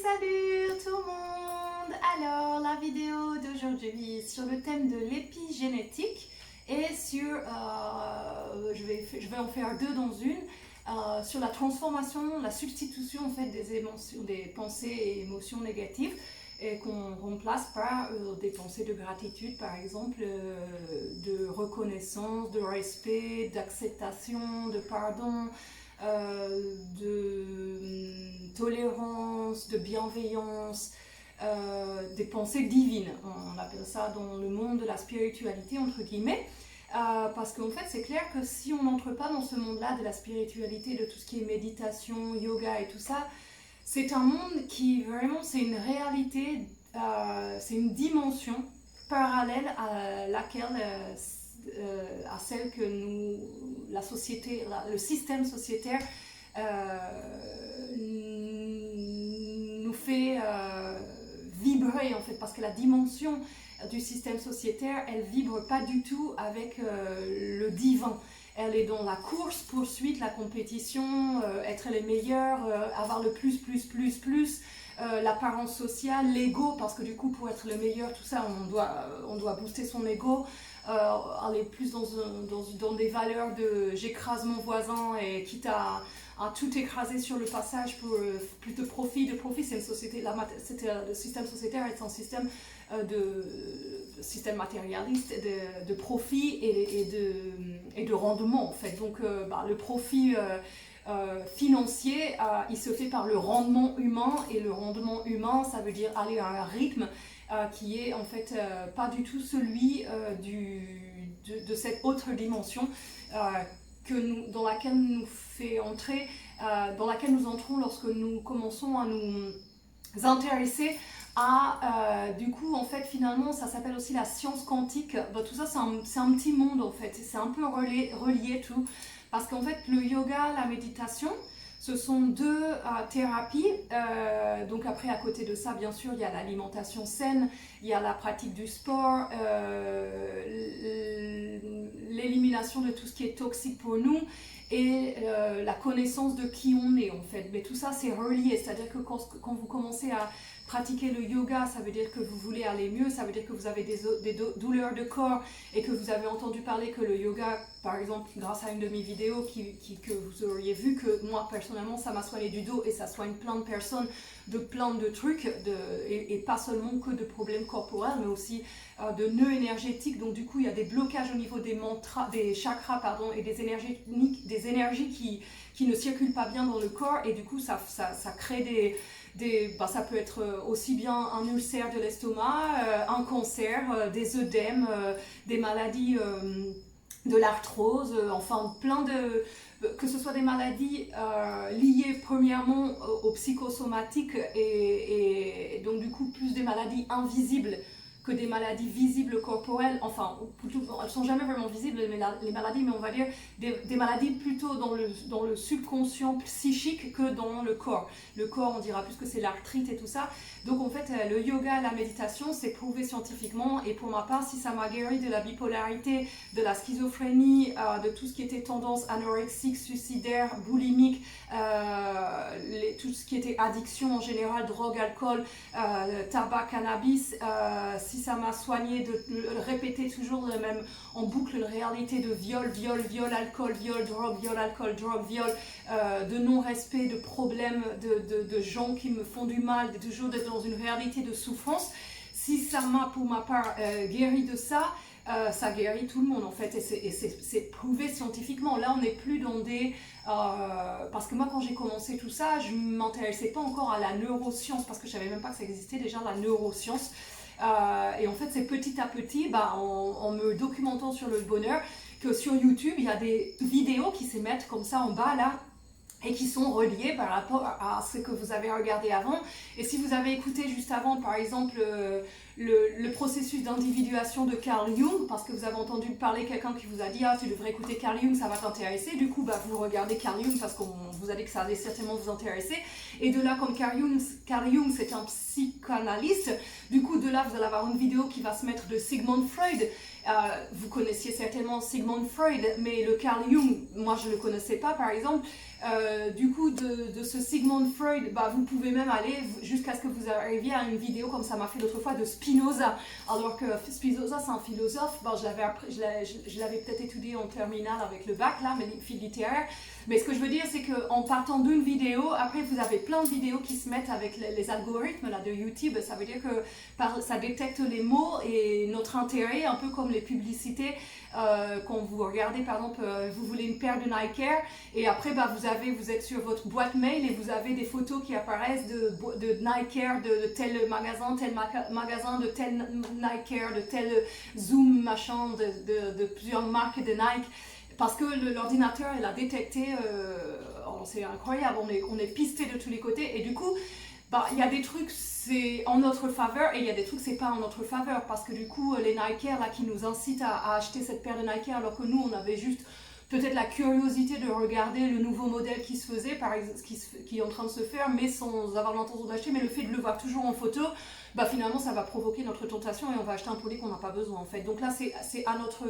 Salut tout le monde! Alors la vidéo d'aujourd'hui sur le thème de l'épigénétique et sur, je vais en faire deux dans une, sur la transformation, la substitution en fait des émotions, des pensées et émotions négatives et qu'on remplace par des pensées de gratitude par exemple, de reconnaissance, de respect, d'acceptation, de pardon. De tolérance, de bienveillance, des pensées divines. On appelle ça dans le monde de la spiritualité, entre guillemets. Parce qu'en fait, c'est clair que si on n'entre pas dans ce monde-là de la spiritualité, de tout ce qui est méditation, yoga et tout ça, c'est un monde qui vraiment, c'est une réalité, c'est une dimension parallèle à laquelle... à celle que nous, la société, le système sociétaire nous fait vibrer en fait, parce que la dimension du système sociétaire, elle vibre pas du tout avec le divin. Elle est dans la course, poursuite, la compétition, être les meilleurs, avoir le plus, l'apparence sociale, l'ego, parce que du coup pour être le meilleur, tout ça, on doit booster son ego. Aller plus dans des valeurs de j'écrase mon voisin et quitte à tout écraser sur le passage pour plus de profit. C'est une société, le système sociétaire est un système système matérialiste de profit et de rendement en fait. Donc le profit financier, il se fait par le rendement humain, et le rendement humain, ça veut dire aller à un rythme qui est en fait pas du tout celui de cette autre dimension dans laquelle nous fait entrer, dans laquelle nous entrons lorsque nous commençons à nous intéresser à, du coup en fait finalement ça s'appelle aussi la science quantique. Tout ça c'est un petit monde en fait, c'est un peu relié tout, parce qu'en fait le yoga, la méditation, ce sont deux thérapies. Donc après, à côté de ça, bien sûr, il y a l'alimentation saine, il y a la pratique du sport, l'élimination de tout ce qui est toxique pour nous, et la connaissance de qui on est en fait. Mais tout ça, c'est relié, c'est-à-dire que quand vous commencez à pratiquer le yoga, ça veut dire que vous voulez aller mieux, ça veut dire que vous avez des douleurs de corps et que vous avez entendu parler que le yoga, par exemple, grâce à une de mes vidéos que vous auriez vu, que moi personnellement ça m'a soigné du dos et ça soigne plein de personnes de plein de trucs, et pas seulement que de problèmes corporels, mais aussi de nœuds énergétiques. Donc du coup il y a des blocages au niveau des mantras, des chakras pardon, et des énergies qui ne circulent pas bien dans le corps, et du coup ça crée ça peut être aussi bien un ulcère de l'estomac, un cancer, des œdèmes, des maladies de l'arthrose, enfin plein que ce soit des maladies liées premièrement aux psychosomatiques, et donc du coup plus des maladies invisibles que des maladies visibles corporelles, enfin plutôt, elles ne sont jamais vraiment visibles les maladies, mais on va dire des maladies plutôt dans le subconscient psychique que dans le corps. Le corps, on dira plus que c'est l'arthrite et tout ça. Donc en fait le yoga, la méditation, c'est prouvé scientifiquement, et pour ma part, si ça m'a guéri de la bipolarité, de la schizophrénie, de tout ce qui était tendance anorexique, suicidaire, boulimique, tout ce qui était addiction en général, drogue, alcool, tabac, cannabis, si ça m'a soigné de répéter toujours le même en boucle une réalité de viol, alcool, drogue, viol, alcool, drogue, viol, de non-respect, de problèmes, de gens qui me font du mal, de toujours d'être dans une réalité de souffrance, si ça m'a pour ma part guéri de ça, ça guérit tout le monde en fait, et c'est prouvé scientifiquement. Là on n'est plus dans des... parce que moi quand j'ai commencé tout ça, je ne m'intéressais pas encore à la neuroscience, parce que je ne savais même pas que ça existait déjà, la neuroscience. Et en fait c'est petit à petit, en me documentant sur le bonheur, que sur YouTube il y a des vidéos qui s'émettent comme ça en bas là, et qui sont reliées par rapport à ce que vous avez regardé avant. Et si vous avez écouté juste avant, par exemple, le processus d'individuation de Carl Jung, parce que vous avez entendu parler quelqu'un qui vous a dit « Ah, tu devrais écouter Carl Jung, ça va t'intéresser », du coup, vous regardez Carl Jung parce qu'on vous a dit que ça allait certainement vous intéresser. Et de là, comme Carl Jung c'est un psychanalyste, du coup, de là, vous allez avoir une vidéo qui va se mettre de Sigmund Freud, Vous connaissiez certainement Sigmund Freud, mais le Carl Jung, moi je ne le connaissais pas par exemple. Du coup, de ce Sigmund Freud, vous pouvez même aller jusqu'à ce que vous arriviez à une vidéo comme ça m'a fait l'autre fois de Spinoza. Alors que Spinoza, c'est un philosophe, je l'avais peut-être étudié en terminale avec le bac, là, mais fil littéraire. Mais ce que je veux dire, c'est qu'en partant d'une vidéo, après vous avez plein de vidéos qui se mettent avec les algorithmes là, de YouTube. Ça veut dire que ça détecte les mots et notre intérêt, un peu comme les publicités. Quand vous regardez par exemple, vous voulez une paire de Nike Air et après vous êtes sur votre boîte mail et vous avez des photos qui apparaissent de Nike Air de tel magasin, de tel Nike Air, de tel Zoom machin, de plusieurs marques de Nike. Parce que l'ordinateur, il a détecté, c'est incroyable, on est pisté de tous les côtés et du coup, il y a des trucs c'est en notre faveur et il y a des trucs c'est pas en notre faveur parce que du coup les Nike Air là qui nous incitent à acheter cette paire de Nike Air alors que nous on avait juste peut-être la curiosité de regarder le nouveau modèle qui se faisait, par exemple, qui est en train de se faire, mais sans avoir l'intention d'acheter, mais le fait de le voir toujours en photo, finalement ça va provoquer notre tentation et on va acheter un produit qu'on n'a pas besoin en fait. Donc là c'est à notre...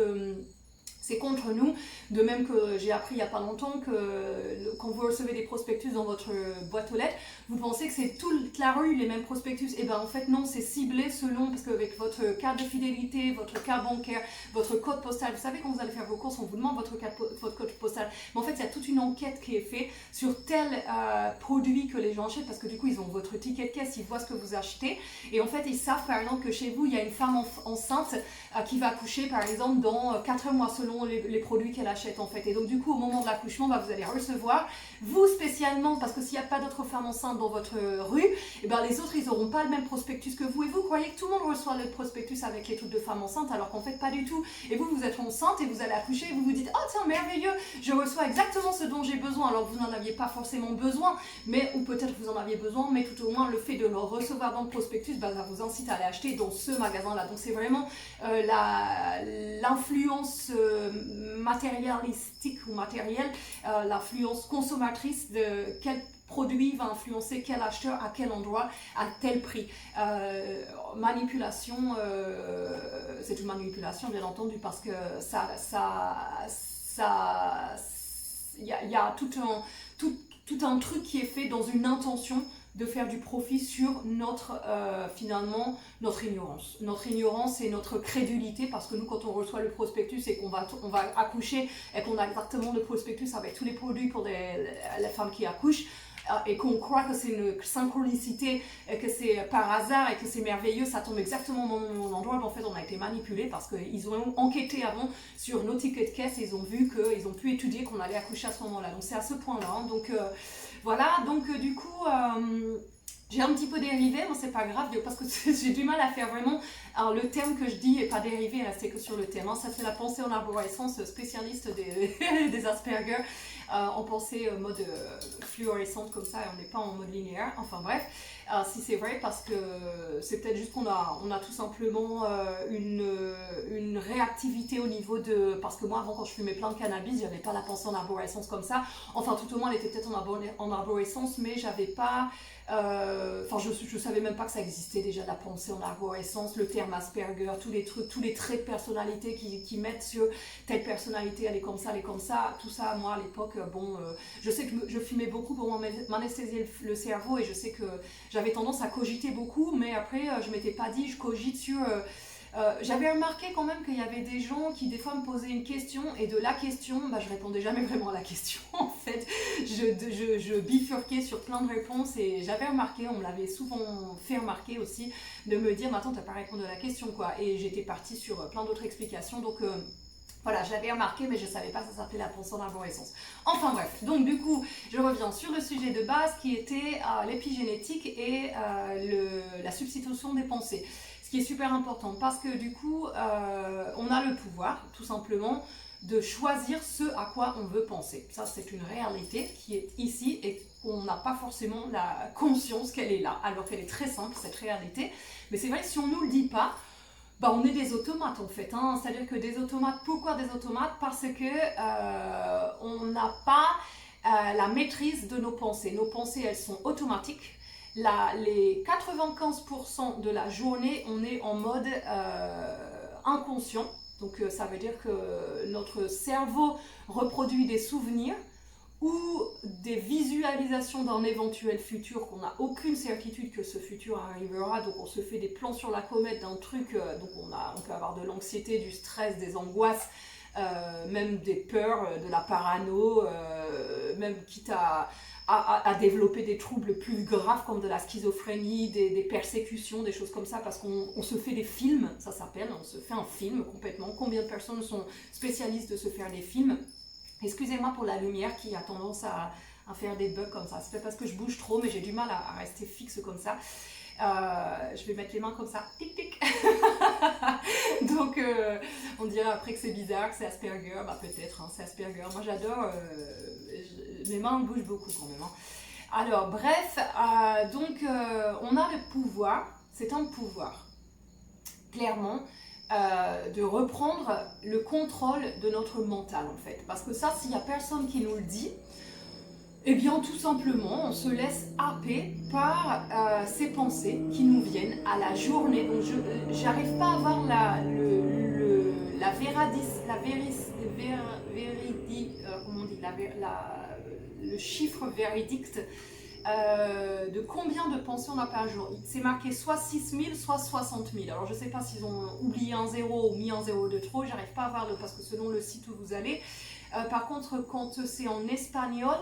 c'est contre nous, de même que j'ai appris il n'y a pas longtemps que quand vous recevez des prospectus dans votre boîte aux lettres, vous pensez que c'est toute la rue les mêmes prospectus. Et bien en fait non, c'est ciblé selon, parce qu'avec votre carte de fidélité, votre carte bancaire, votre code postal, vous savez quand vous allez faire vos courses, on vous demande votre code postal. Mais en fait il y a toute une enquête qui est faite sur tel produit que les gens achètent, parce que du coup ils ont votre ticket de caisse, ils voient ce que vous achetez. Et en fait ils savent par exemple que chez vous il y a une femme enceinte qui va accoucher par exemple dans 4 mois selon les produits qu'elle achète en fait. Et donc du coup au moment de l'accouchement vous allez recevoir, vous spécialement, parce que s'il n'y a pas d'autres femmes enceintes dans votre rue, et les autres ils n'auront pas le même prospectus que vous et vous croyez que tout le monde reçoit le prospectus avec les trucs de femmes enceintes alors qu'en fait pas du tout. Et vous êtes enceinte et vous allez accoucher et vous vous dites oh tiens merveilleux, je reçois exactement ce dont j'ai besoin, alors vous n'en aviez pas forcément besoin, mais ou peut-être vous en aviez besoin, mais tout au moins le fait de le recevoir dans le prospectus ça vous incite à aller acheter dans ce magasin là. Donc c'est vraiment l'influence matérialistique ou matérielle, l'influence consommatrice de quel produit va influencer quel acheteur à quel endroit à tel prix. Manipulation, c'est une manipulation bien entendu parce que il y a tout un truc qui est fait dans une intention de faire du profit sur finalement notre ignorance et notre crédulité, parce que nous quand on reçoit le prospectus et qu'on va accoucher et qu'on a exactement le prospectus avec tous les produits pour les femmes qui accouchent et qu'on croit que c'est une synchronicité et que c'est par hasard et que c'est merveilleux, ça tombe exactement au bon endroit, en fait on a été manipulés parce qu'ils ont enquêté avant sur nos tickets de caisse et ils ont vu qu'ils ont pu étudier qu'on allait accoucher à ce moment là, donc c'est à ce point là hein. Donc voilà, donc du coup j'ai un petit peu dérivé, mais c'est pas grave parce que j'ai du mal à faire vraiment. Alors le terme que je dis n'est pas dérivé, là c'est que sur le thème. Hein. Ça c'est la pensée en arborescence, spécialiste des Asperger, en pensée mode fluorescente comme ça, et on n'est pas en mode linéaire. Enfin bref, si c'est vrai parce que c'est peut-être juste qu'on a tout simplement une réactivité au niveau de... Parce que moi avant quand je fumais plein de cannabis, j'avais pas la pensée en arborescence comme ça. Enfin tout au moins elle était peut-être en arborescence, mais j'avais pas... je savais même pas que ça existait déjà la pensée en arborescence, le terme Asperger, tous les traits de personnalité qui mettent sur telle personnalité, elle est comme ça, tout ça, moi à l'époque, je sais que je fumais beaucoup pour m'anesthésier le cerveau et je sais que j'avais tendance à cogiter beaucoup, mais après je m'étais pas dit je cogite sur... j'avais remarqué quand même qu'il y avait des gens qui des fois me posaient une question et de la question, je répondais jamais vraiment à la question en fait, je bifurquais sur plein de réponses et j'avais remarqué, on me l'avait souvent fait remarquer aussi, de me dire mais attends t'as pas répondu à la question quoi, et j'étais partie sur plein d'autres explications, donc voilà, j'avais remarqué, mais je ne savais pas que ça s'appelait la pensée en arborescence. Enfin bref, donc du coup, je reviens sur le sujet de base qui était l'épigénétique et la substitution des pensées. Ce qui est super important parce que du coup, on a le pouvoir, tout simplement, de choisir ce à quoi on veut penser. Ça, c'est une réalité qui est ici et on n'a pas forcément la conscience qu'elle est là, alors qu'elle est très simple, cette réalité. Mais c'est vrai que si on ne nous le dit pas, on est des automates en fait, hein. C'est-à-dire que des automates, pourquoi des automates? Parce que on n'a pas la maîtrise de nos pensées. Nos pensées, elles sont automatiques. Les 95% de la journée, on est en mode inconscient. Donc ça veut dire que notre cerveau reproduit des souvenirs ou des visualisations d'un éventuel futur qu'on n'a aucune certitude que ce futur arrivera. Donc on se fait des plans sur la comète d'un truc, donc on peut avoir de l'anxiété, du stress, des angoisses, même des peurs, de la parano, même quitte à développer des troubles plus graves comme de la schizophrénie, des persécutions, des choses comme ça, parce qu'on se fait des films, ça s'appelle, on se fait un film complètement. Combien de personnes sont spécialistes de se faire des films? Excusez-moi pour la lumière qui a tendance à faire des bugs comme ça. C'est peut-être parce que je bouge trop, mais j'ai du mal à rester fixe comme ça. Je vais mettre les mains comme ça, tic tic. Donc on dirait après que c'est bizarre, que c'est Asperger, bah peut-être, hein, c'est Asperger. Moi j'adore, mes mains bougent beaucoup quand même. Hein. Alors bref, donc on a le pouvoir, c'est un pouvoir, clairement, de reprendre le contrôle de notre mental en fait. Parce que ça, s'il n'y a personne qui nous le dit, eh bien, tout simplement, on se laisse happer par ces pensées qui nous viennent à la journée. Donc, j'arrive pas à avoir le chiffre véridique de combien de pensées on a par jour. C'est marqué soit 6000, soit 60 000. Alors, je ne sais pas s'ils ont oublié un zéro ou mis un zéro de trop. J'arrive pas à voir parce que selon le site où vous allez. Par contre, quand c'est en espagnol,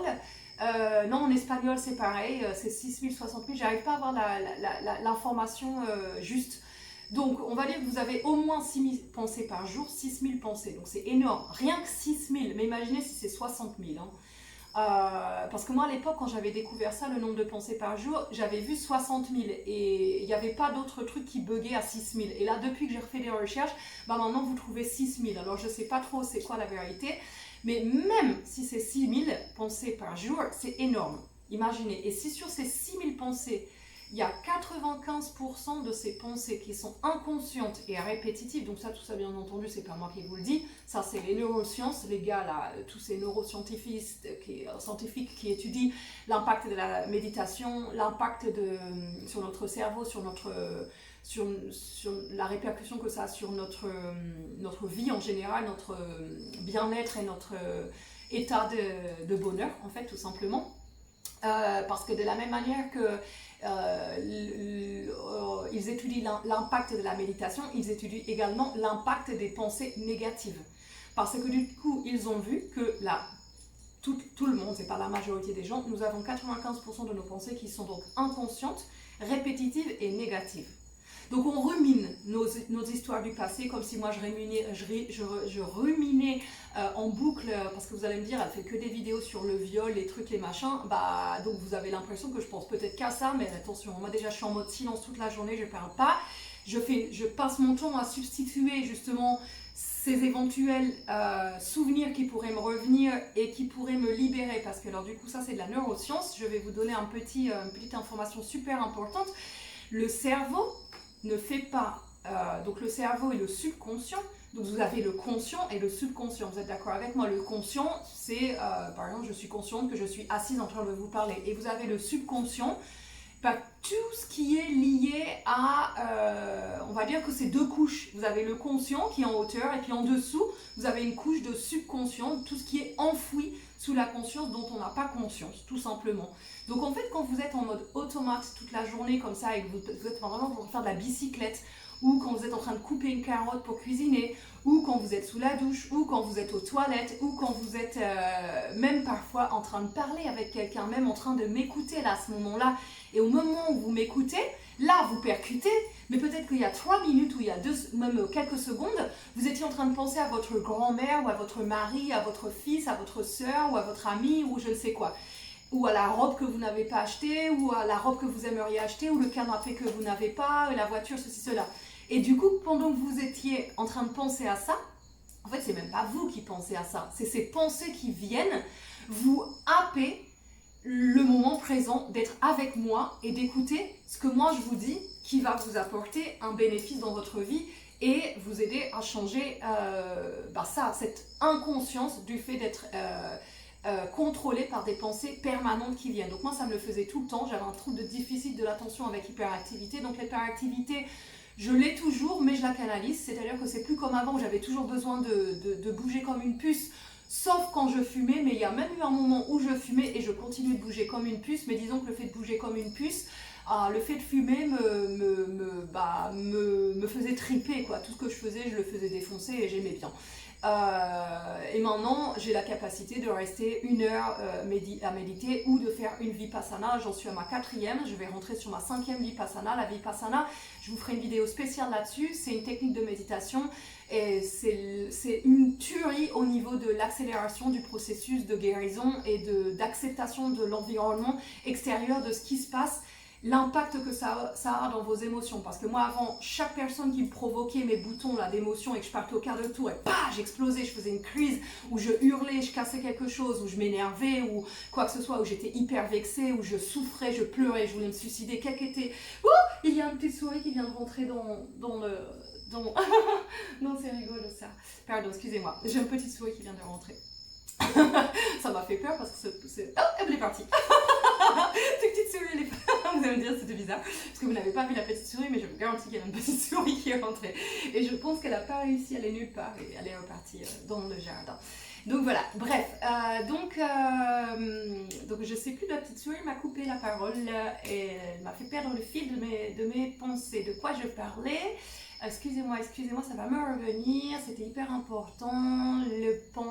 non, en espagnol c'est pareil, c'est 6000, 60 000, j'arrive pas à avoir l'information juste. Donc on va dire que vous avez au moins 6000 pensées par jour, 6000 pensées, donc c'est énorme, rien que 6000, mais imaginez si c'est 60 000. Hein. Parce que moi à l'époque quand j'avais découvert ça, le nombre de pensées par jour, j'avais vu 60 000 et il n'y avait pas d'autres trucs qui buguaient à 6000. Et là depuis que j'ai refait des recherches, bah maintenant vous trouvez 6000, alors je sais pas trop c'est quoi la vérité. Mais même si c'est 6000 pensées par jour, c'est énorme. Imaginez. Et si sur ces 6000 pensées, il y a 95% de ces pensées qui sont inconscientes et répétitives, donc ça, tout ça, bien entendu, c'est pas moi qui vous le dis, ça, c'est les neurosciences, les gars, là, tous ces neuroscientifiques qui étudient l'impact de la méditation, l'impact sur notre cerveau, sur la répercussion que ça a sur notre vie en général, notre bien-être et notre état de bonheur, en fait, tout simplement. Parce que de la même manière que ils étudient l'impact de la méditation, ils étudient également l'impact des pensées négatives. Parce que du coup, ils ont vu que tout le monde, c'est pas la majorité des gens, nous avons 95% de nos pensées qui sont donc inconscientes, répétitives et négatives. Donc on rumine nos histoires du passé comme si moi je ruminais en boucle, parce que vous allez me dire, elle fait que des vidéos sur le viol, les trucs, les machins, bah donc vous avez l'impression que je pense peut-être qu'à ça, mais attention, moi déjà je suis en mode silence toute la journée, je ne parle pas, je passe mon temps à substituer justement ces éventuels souvenirs qui pourraient me revenir et qui pourraient me libérer, parce que alors du coup ça c'est de la neuroscience, je vais vous donner une petite information super importante. Le cerveau ne fait pas, donc le cerveau et le subconscient, donc vous avez le conscient et le subconscient, vous êtes d'accord avec moi? Le conscient, c'est, par exemple, je suis consciente que je suis assise en train de vous parler, et vous avez le subconscient, bah, tout ce qui est lié à, on va dire que c'est deux couches, vous avez le conscient qui est en hauteur, et puis en dessous, vous avez une couche de subconscient, tout ce qui est enfoui sous la conscience dont on n'a pas conscience, tout simplement. Donc en fait, quand vous êtes en mode automate toute la journée comme ça, et que vous êtes vraiment en train de faire de la bicyclette, ou quand vous êtes en train de couper une carotte pour cuisiner, ou quand vous êtes sous la douche, ou quand vous êtes aux toilettes, ou quand vous êtes même parfois en train de parler avec quelqu'un, même en train de m'écouter là, à ce moment-là, et au moment où vous m'écoutez, là vous percutez, mais peut-être qu'il y a 3 minutes ou il y a même quelques secondes, vous étiez en train de penser à votre grand-mère, ou à votre mari, à votre fils, à votre soeur, ou à votre ami, ou je ne sais quoi. Ou à la robe que vous n'avez pas achetée, ou à la robe que vous aimeriez acheter, ou le canapé que vous n'avez pas, la voiture, ceci, cela. Et du coup, pendant que vous étiez en train de penser à ça, en fait, c'est même pas vous qui pensez à ça, c'est ces pensées qui viennent vous happer le moment présent, d'être avec moi et d'écouter ce que moi je vous dis, qui va vous apporter un bénéfice dans votre vie et vous aider à changer cette inconscience du fait d'être contrôlé par des pensées permanentes qui viennent. Donc moi ça me le faisait tout le temps, j'avais un trouble de déficit de l'attention avec hyperactivité, donc l'hyperactivité Je l'ai toujours, mais je la canalise, c'est-à-dire que c'est plus comme avant où j'avais toujours besoin de bouger comme une puce, sauf quand je fumais, mais il y a même eu un moment où je fumais et je continuais de bouger comme une puce, mais disons que le fait de bouger comme une puce, le fait de fumer me faisait triper, quoi. Tout ce que je faisais, je le faisais défoncer et j'aimais bien. Et maintenant, j'ai la capacité de rester 1 heure à méditer ou de faire une vipassana. J'en suis à ma 4e, je vais rentrer sur ma 5e vipassana. La vipassana, je vous ferai une vidéo spéciale là-dessus. C'est une technique de méditation et c'est une tuerie au niveau de l'accélération du processus de guérison et d'acceptation de l'environnement extérieur, de ce qui se passe. L'impact que ça a dans vos émotions. Parce que moi, avant, chaque personne qui me provoquait mes boutons d'émotion et que je partais au quart de tour et j'explosais, je faisais une crise, où je hurlais, je cassais quelque chose, où je m'énervais, ou quoi que ce soit, où j'étais hyper vexée, où je souffrais, je pleurais, je voulais me suicider. Quel qu'était... Oh, il y a une petite souris qui vient de rentrer dans le... Non, c'est rigolo ça. Pardon, excusez-moi. J'ai une petite souris qui vient de rentrer. Ça m'a fait peur parce que c'est... Oh, elle est partie. Cette petite souris, elle est... Vous allez me dire c'était bizarre parce que vous n'avez pas vu la petite souris, mais je vous garantis qu'il y a une petite souris qui est rentrée et je pense qu'elle n'a pas réussi à aller nulle part et elle est repartie dans le jardin. Donc voilà, bref, donc je sais plus, la petite souris m'a coupé la parole et elle m'a fait perdre le fil de mes pensées, de quoi je parlais. Excusez-moi, ça va me revenir, c'était hyper important,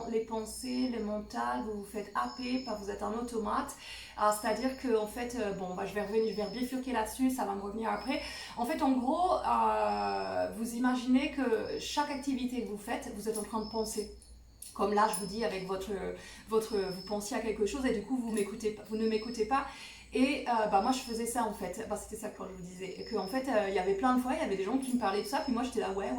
les pensées, le mental, vous vous faites happer, vous êtes un automate, c'est-à-dire que en fait, je vais bifurquer là-dessus, ça va me revenir après. En fait, en gros, vous imaginez que chaque activité que vous faites, vous êtes en train de penser. Comme là, je vous dis, avec vous pensiez à quelque chose et du coup, vous ne m'écoutez pas. Et moi je faisais ça en fait, c'était ça quand je vous disais, que en fait il y avait plein de fois, il y avait des gens qui me parlaient de ça, puis moi j'étais là ouais.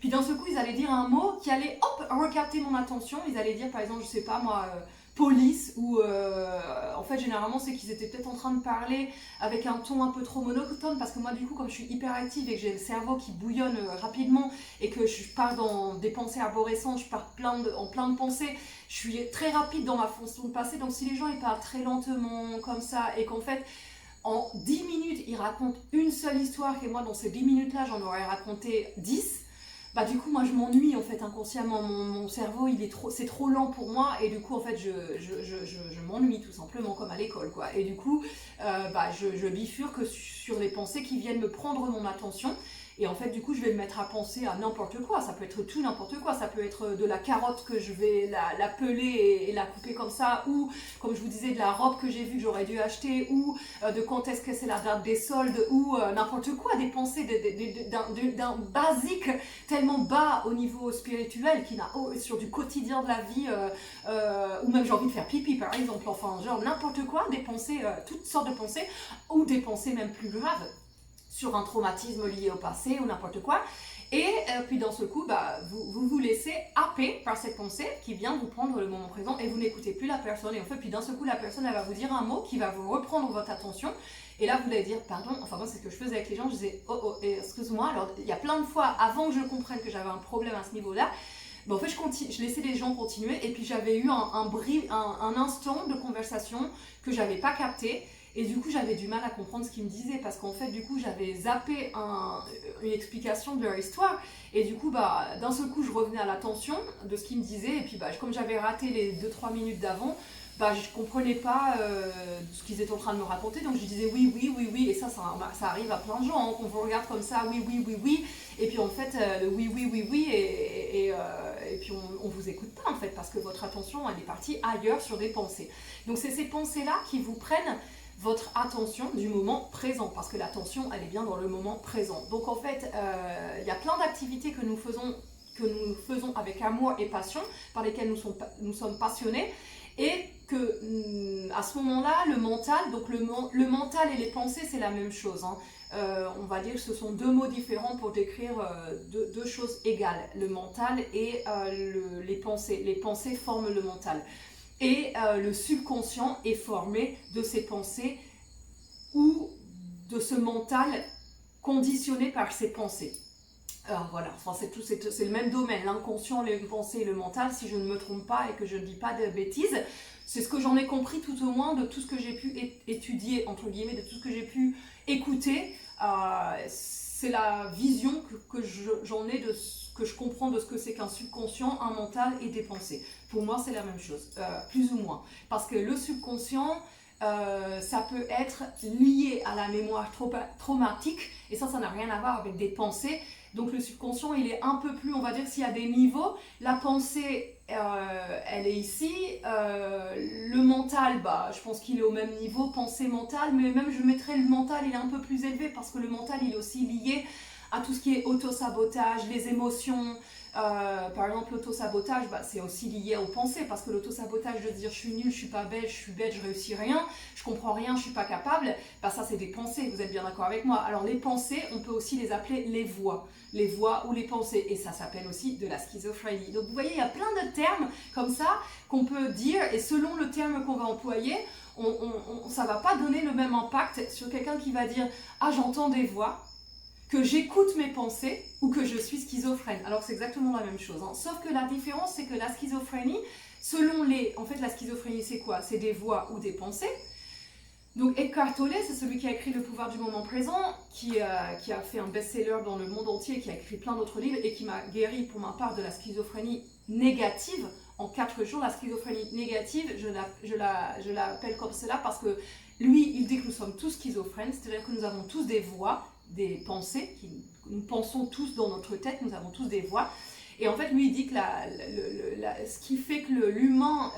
Puis d'un seul coup ils allaient dire un mot qui allait hop recapter mon attention, ils allaient dire par exemple je sais pas moi police ou en fait généralement c'est qu'ils étaient peut-être en train de parler avec un ton un peu trop monotone parce que moi du coup comme je suis hyperactive et que j'ai le cerveau qui bouillonne rapidement et que je pars dans des pensées arborescentes, je pars en plein de pensées, je suis très rapide dans ma façon de passer, donc si les gens ils parlent très lentement comme ça et qu'en fait en 10 minutes ils racontent une seule histoire et moi dans ces 10 minutes là j'en aurais raconté 10, du coup moi je m'ennuie en fait inconsciemment, mon cerveau c'est trop lent pour moi et du coup en fait je m'ennuie tout simplement comme à l'école quoi et du coup je bifurque sur les pensées qui viennent me prendre mon attention. Et en fait, du coup, je vais me mettre à penser à n'importe quoi. Ça peut être tout n'importe quoi. Ça peut être de la carotte que je vais la peler et la couper comme ça. Ou, comme je vous disais, de la robe que j'ai vue que j'aurais dû acheter. Ou de quand est-ce que c'est la date des soldes. Ou n'importe quoi. Des pensées d'un basique tellement bas au niveau spirituel qui n'a sur du quotidien de la vie. Ou même j'ai envie de faire pipi, par exemple. Enfin, genre n'importe quoi. Des pensées, toutes sortes de pensées. Ou des pensées même plus graves. Sur un traumatisme lié au passé ou n'importe quoi. Et puis dans ce coup, vous laissez happer par cette pensée qui vient vous prendre le moment présent et vous n'écoutez plus la personne. Et en fait, puis d'un seul coup, la personne, elle va vous dire un mot qui va vous reprendre votre attention. Et là, vous allez dire, pardon, enfin moi, c'est ce que je faisais avec les gens, je disais, excuse-moi. Alors, il y a plein de fois, avant que je comprenne que j'avais un problème à ce niveau-là, en fait, je laissais les gens continuer et puis j'avais eu un instant de conversation que j'avais pas capté. Et du coup, j'avais du mal à comprendre ce qu'ils me disaient parce qu'en fait, du coup, j'avais zappé une explication de leur histoire. Et du coup, d'un seul coup, je revenais à l'attention de ce qu'ils me disaient. Et puis, comme j'avais raté les 2-3 minutes d'avant, je comprenais pas ce qu'ils étaient en train de me raconter. Donc, je disais oui. Et ça arrive à plein de gens. Hein, qu'on vous regarde comme ça, oui. Et puis, en fait, le oui. Et puis, on vous écoute pas, en fait, parce que votre attention, elle est partie ailleurs sur des pensées. Donc, c'est ces pensées-là qui vous prennent votre attention du moment présent, parce que l'attention, elle est bien dans le moment présent. Donc en fait, il y a plein d'activités que nous faisons avec amour et passion, par lesquelles nous sommes passionnés, et que à ce moment-là, le mental, donc le mental et les pensées, c'est la même chose. Hein. On va dire que ce sont deux mots différents pour décrire deux choses égales, le mental et les pensées. Les pensées forment le mental. Et le subconscient est formé de ces pensées ou de ce mental conditionné par ces pensées. Alors voilà, c'est le même domaine, l'inconscient, les pensées et le mental, si je ne me trompe pas et que je ne dis pas de bêtises. C'est ce que j'en ai compris tout au moins de tout ce que j'ai pu étudier, entre guillemets, de tout ce que j'ai pu écouter. c'est la vision j'en ai de ce que je comprends de ce que c'est qu'un subconscient, un mental et des pensées. Pour moi, c'est la même chose, plus ou moins. Parce que le subconscient, ça peut être lié à la mémoire traumatique, et ça n'a rien à voir avec des pensées. Donc le subconscient, il est un peu plus, on va dire, s'il y a des niveaux, la pensée, elle est ici, le mental, je pense qu'il est au même niveau, pensée mentale, mais même je mettrais le mental, il est un peu plus élevé, parce que le mental, il est aussi lié à tout ce qui est autosabotage, les émotions. Par exemple, l'autosabotage, c'est aussi lié aux pensées, parce que l'autosabotage de dire je suis nulle, je suis pas belle, je suis bête, je réussis rien, je comprends rien, je suis pas capable, ça c'est des pensées, vous êtes bien d'accord avec moi. Alors les pensées, on peut aussi les appeler les voix ou les pensées, et ça s'appelle aussi de la schizophrénie. Donc vous voyez, il y a plein de termes comme ça qu'on peut dire, et selon le terme qu'on va employer, ça va pas donner le même impact sur quelqu'un qui va dire ah, j'entends des voix, que j'écoute mes pensées ou que je suis schizophrène. Alors c'est exactement la même chose, hein. Sauf que la différence, c'est que la schizophrénie, en fait la schizophrénie c'est quoi? C'est des voix ou des pensées. Donc Eckhart Tolle, c'est celui qui a écrit Le pouvoir du moment présent, qui a fait un best-seller dans le monde entier, qui a écrit plein d'autres livres et qui m'a guéri pour ma part de la schizophrénie négative. En 4 jours, la schizophrénie négative, je l'appelle comme cela parce que lui, il dit que nous sommes tous schizophrènes, c'est-à-dire que nous avons tous des voix, des pensées, nous pensons tous dans notre tête, nous avons tous des voix. Et en fait, lui, il dit que ce qui fait que l'humain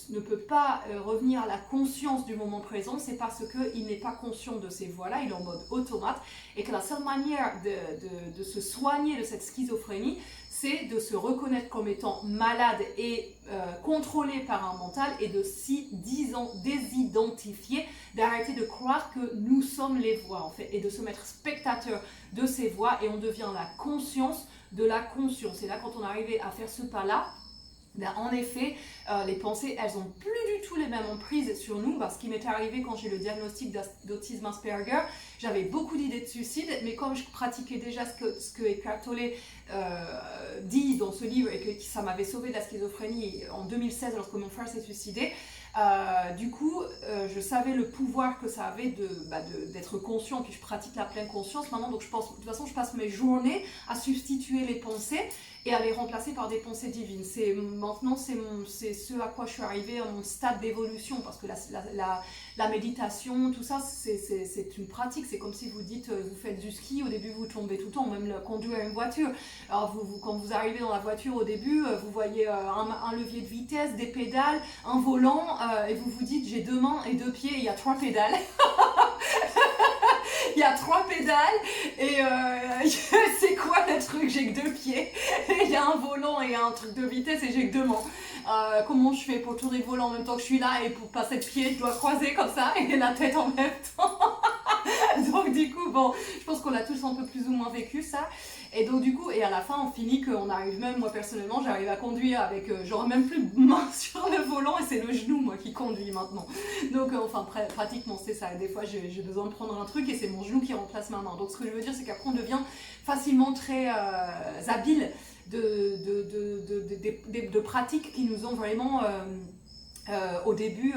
ne peut pas revenir à la conscience du moment présent, c'est parce qu'il n'est pas conscient de ces voix-là, il est en mode automate, et que la seule manière de se soigner de cette schizophrénie, c'est de se reconnaître comme étant malade et contrôlé par un mental et de s'y désidentifier, d'arrêter de croire que nous sommes les voix en fait, et de se mettre spectateur de ces voix, et on devient la conscience de la conscience. Et là, quand on arrivait à faire ce pas-là, en effet, les pensées, elles n'ont plus du tout les mêmes emprises sur nous. Ce qui m'est arrivé quand j'ai eu le diagnostic d'autisme Asperger, j'avais beaucoup d'idées de suicide, mais comme je pratiquais déjà ce que Eckhart Tolle dit dans ce livre, et que ça m'avait sauvé de la schizophrénie en 2016 lorsque mon frère s'est suicidé, du coup, je savais le pouvoir que ça avait d'être conscient, puis je pratique la pleine conscience maintenant, donc de toute façon je passe mes journées à substituer les pensées et à les remplacer par des pensées divines. Maintenant, c'est ce à quoi je suis arrivée à mon stade d'évolution, parce que la méditation, tout ça, c'est une pratique. C'est comme si vous dites, vous faites du ski, au début vous tombez tout le temps, même conduire une voiture. Alors quand vous arrivez dans la voiture au début, vous voyez un levier de vitesse, des pédales, un volant, et vous vous dites, j'ai 2 mains et 2 pieds, il y a 3 pédales. Il y a 3 pédales et c'est quoi le truc? J'ai que 2 pieds. Il y a un volant et un truc de vitesse et j'ai que 2 mains. Comment je fais pour tourner le volant en même temps que je suis là, et pour passer de pied, je dois croiser comme ça et la tête en même temps. Donc du coup, bon, je pense qu'on a tous un peu plus ou moins vécu ça. Et donc du coup, et à la fin, on finit qu'on arrive même, moi personnellement, j'arrive à conduire avec genre même plus de main sur le volant, et c'est le genou, moi, qui conduit maintenant. Donc pratiquement, c'est ça. Des fois, j'ai besoin de prendre un truc et c'est mon genou qui remplace ma main. Donc ce que je veux dire, c'est qu'après, on devient facilement très habile de pratiques qui nous ont vraiment... au début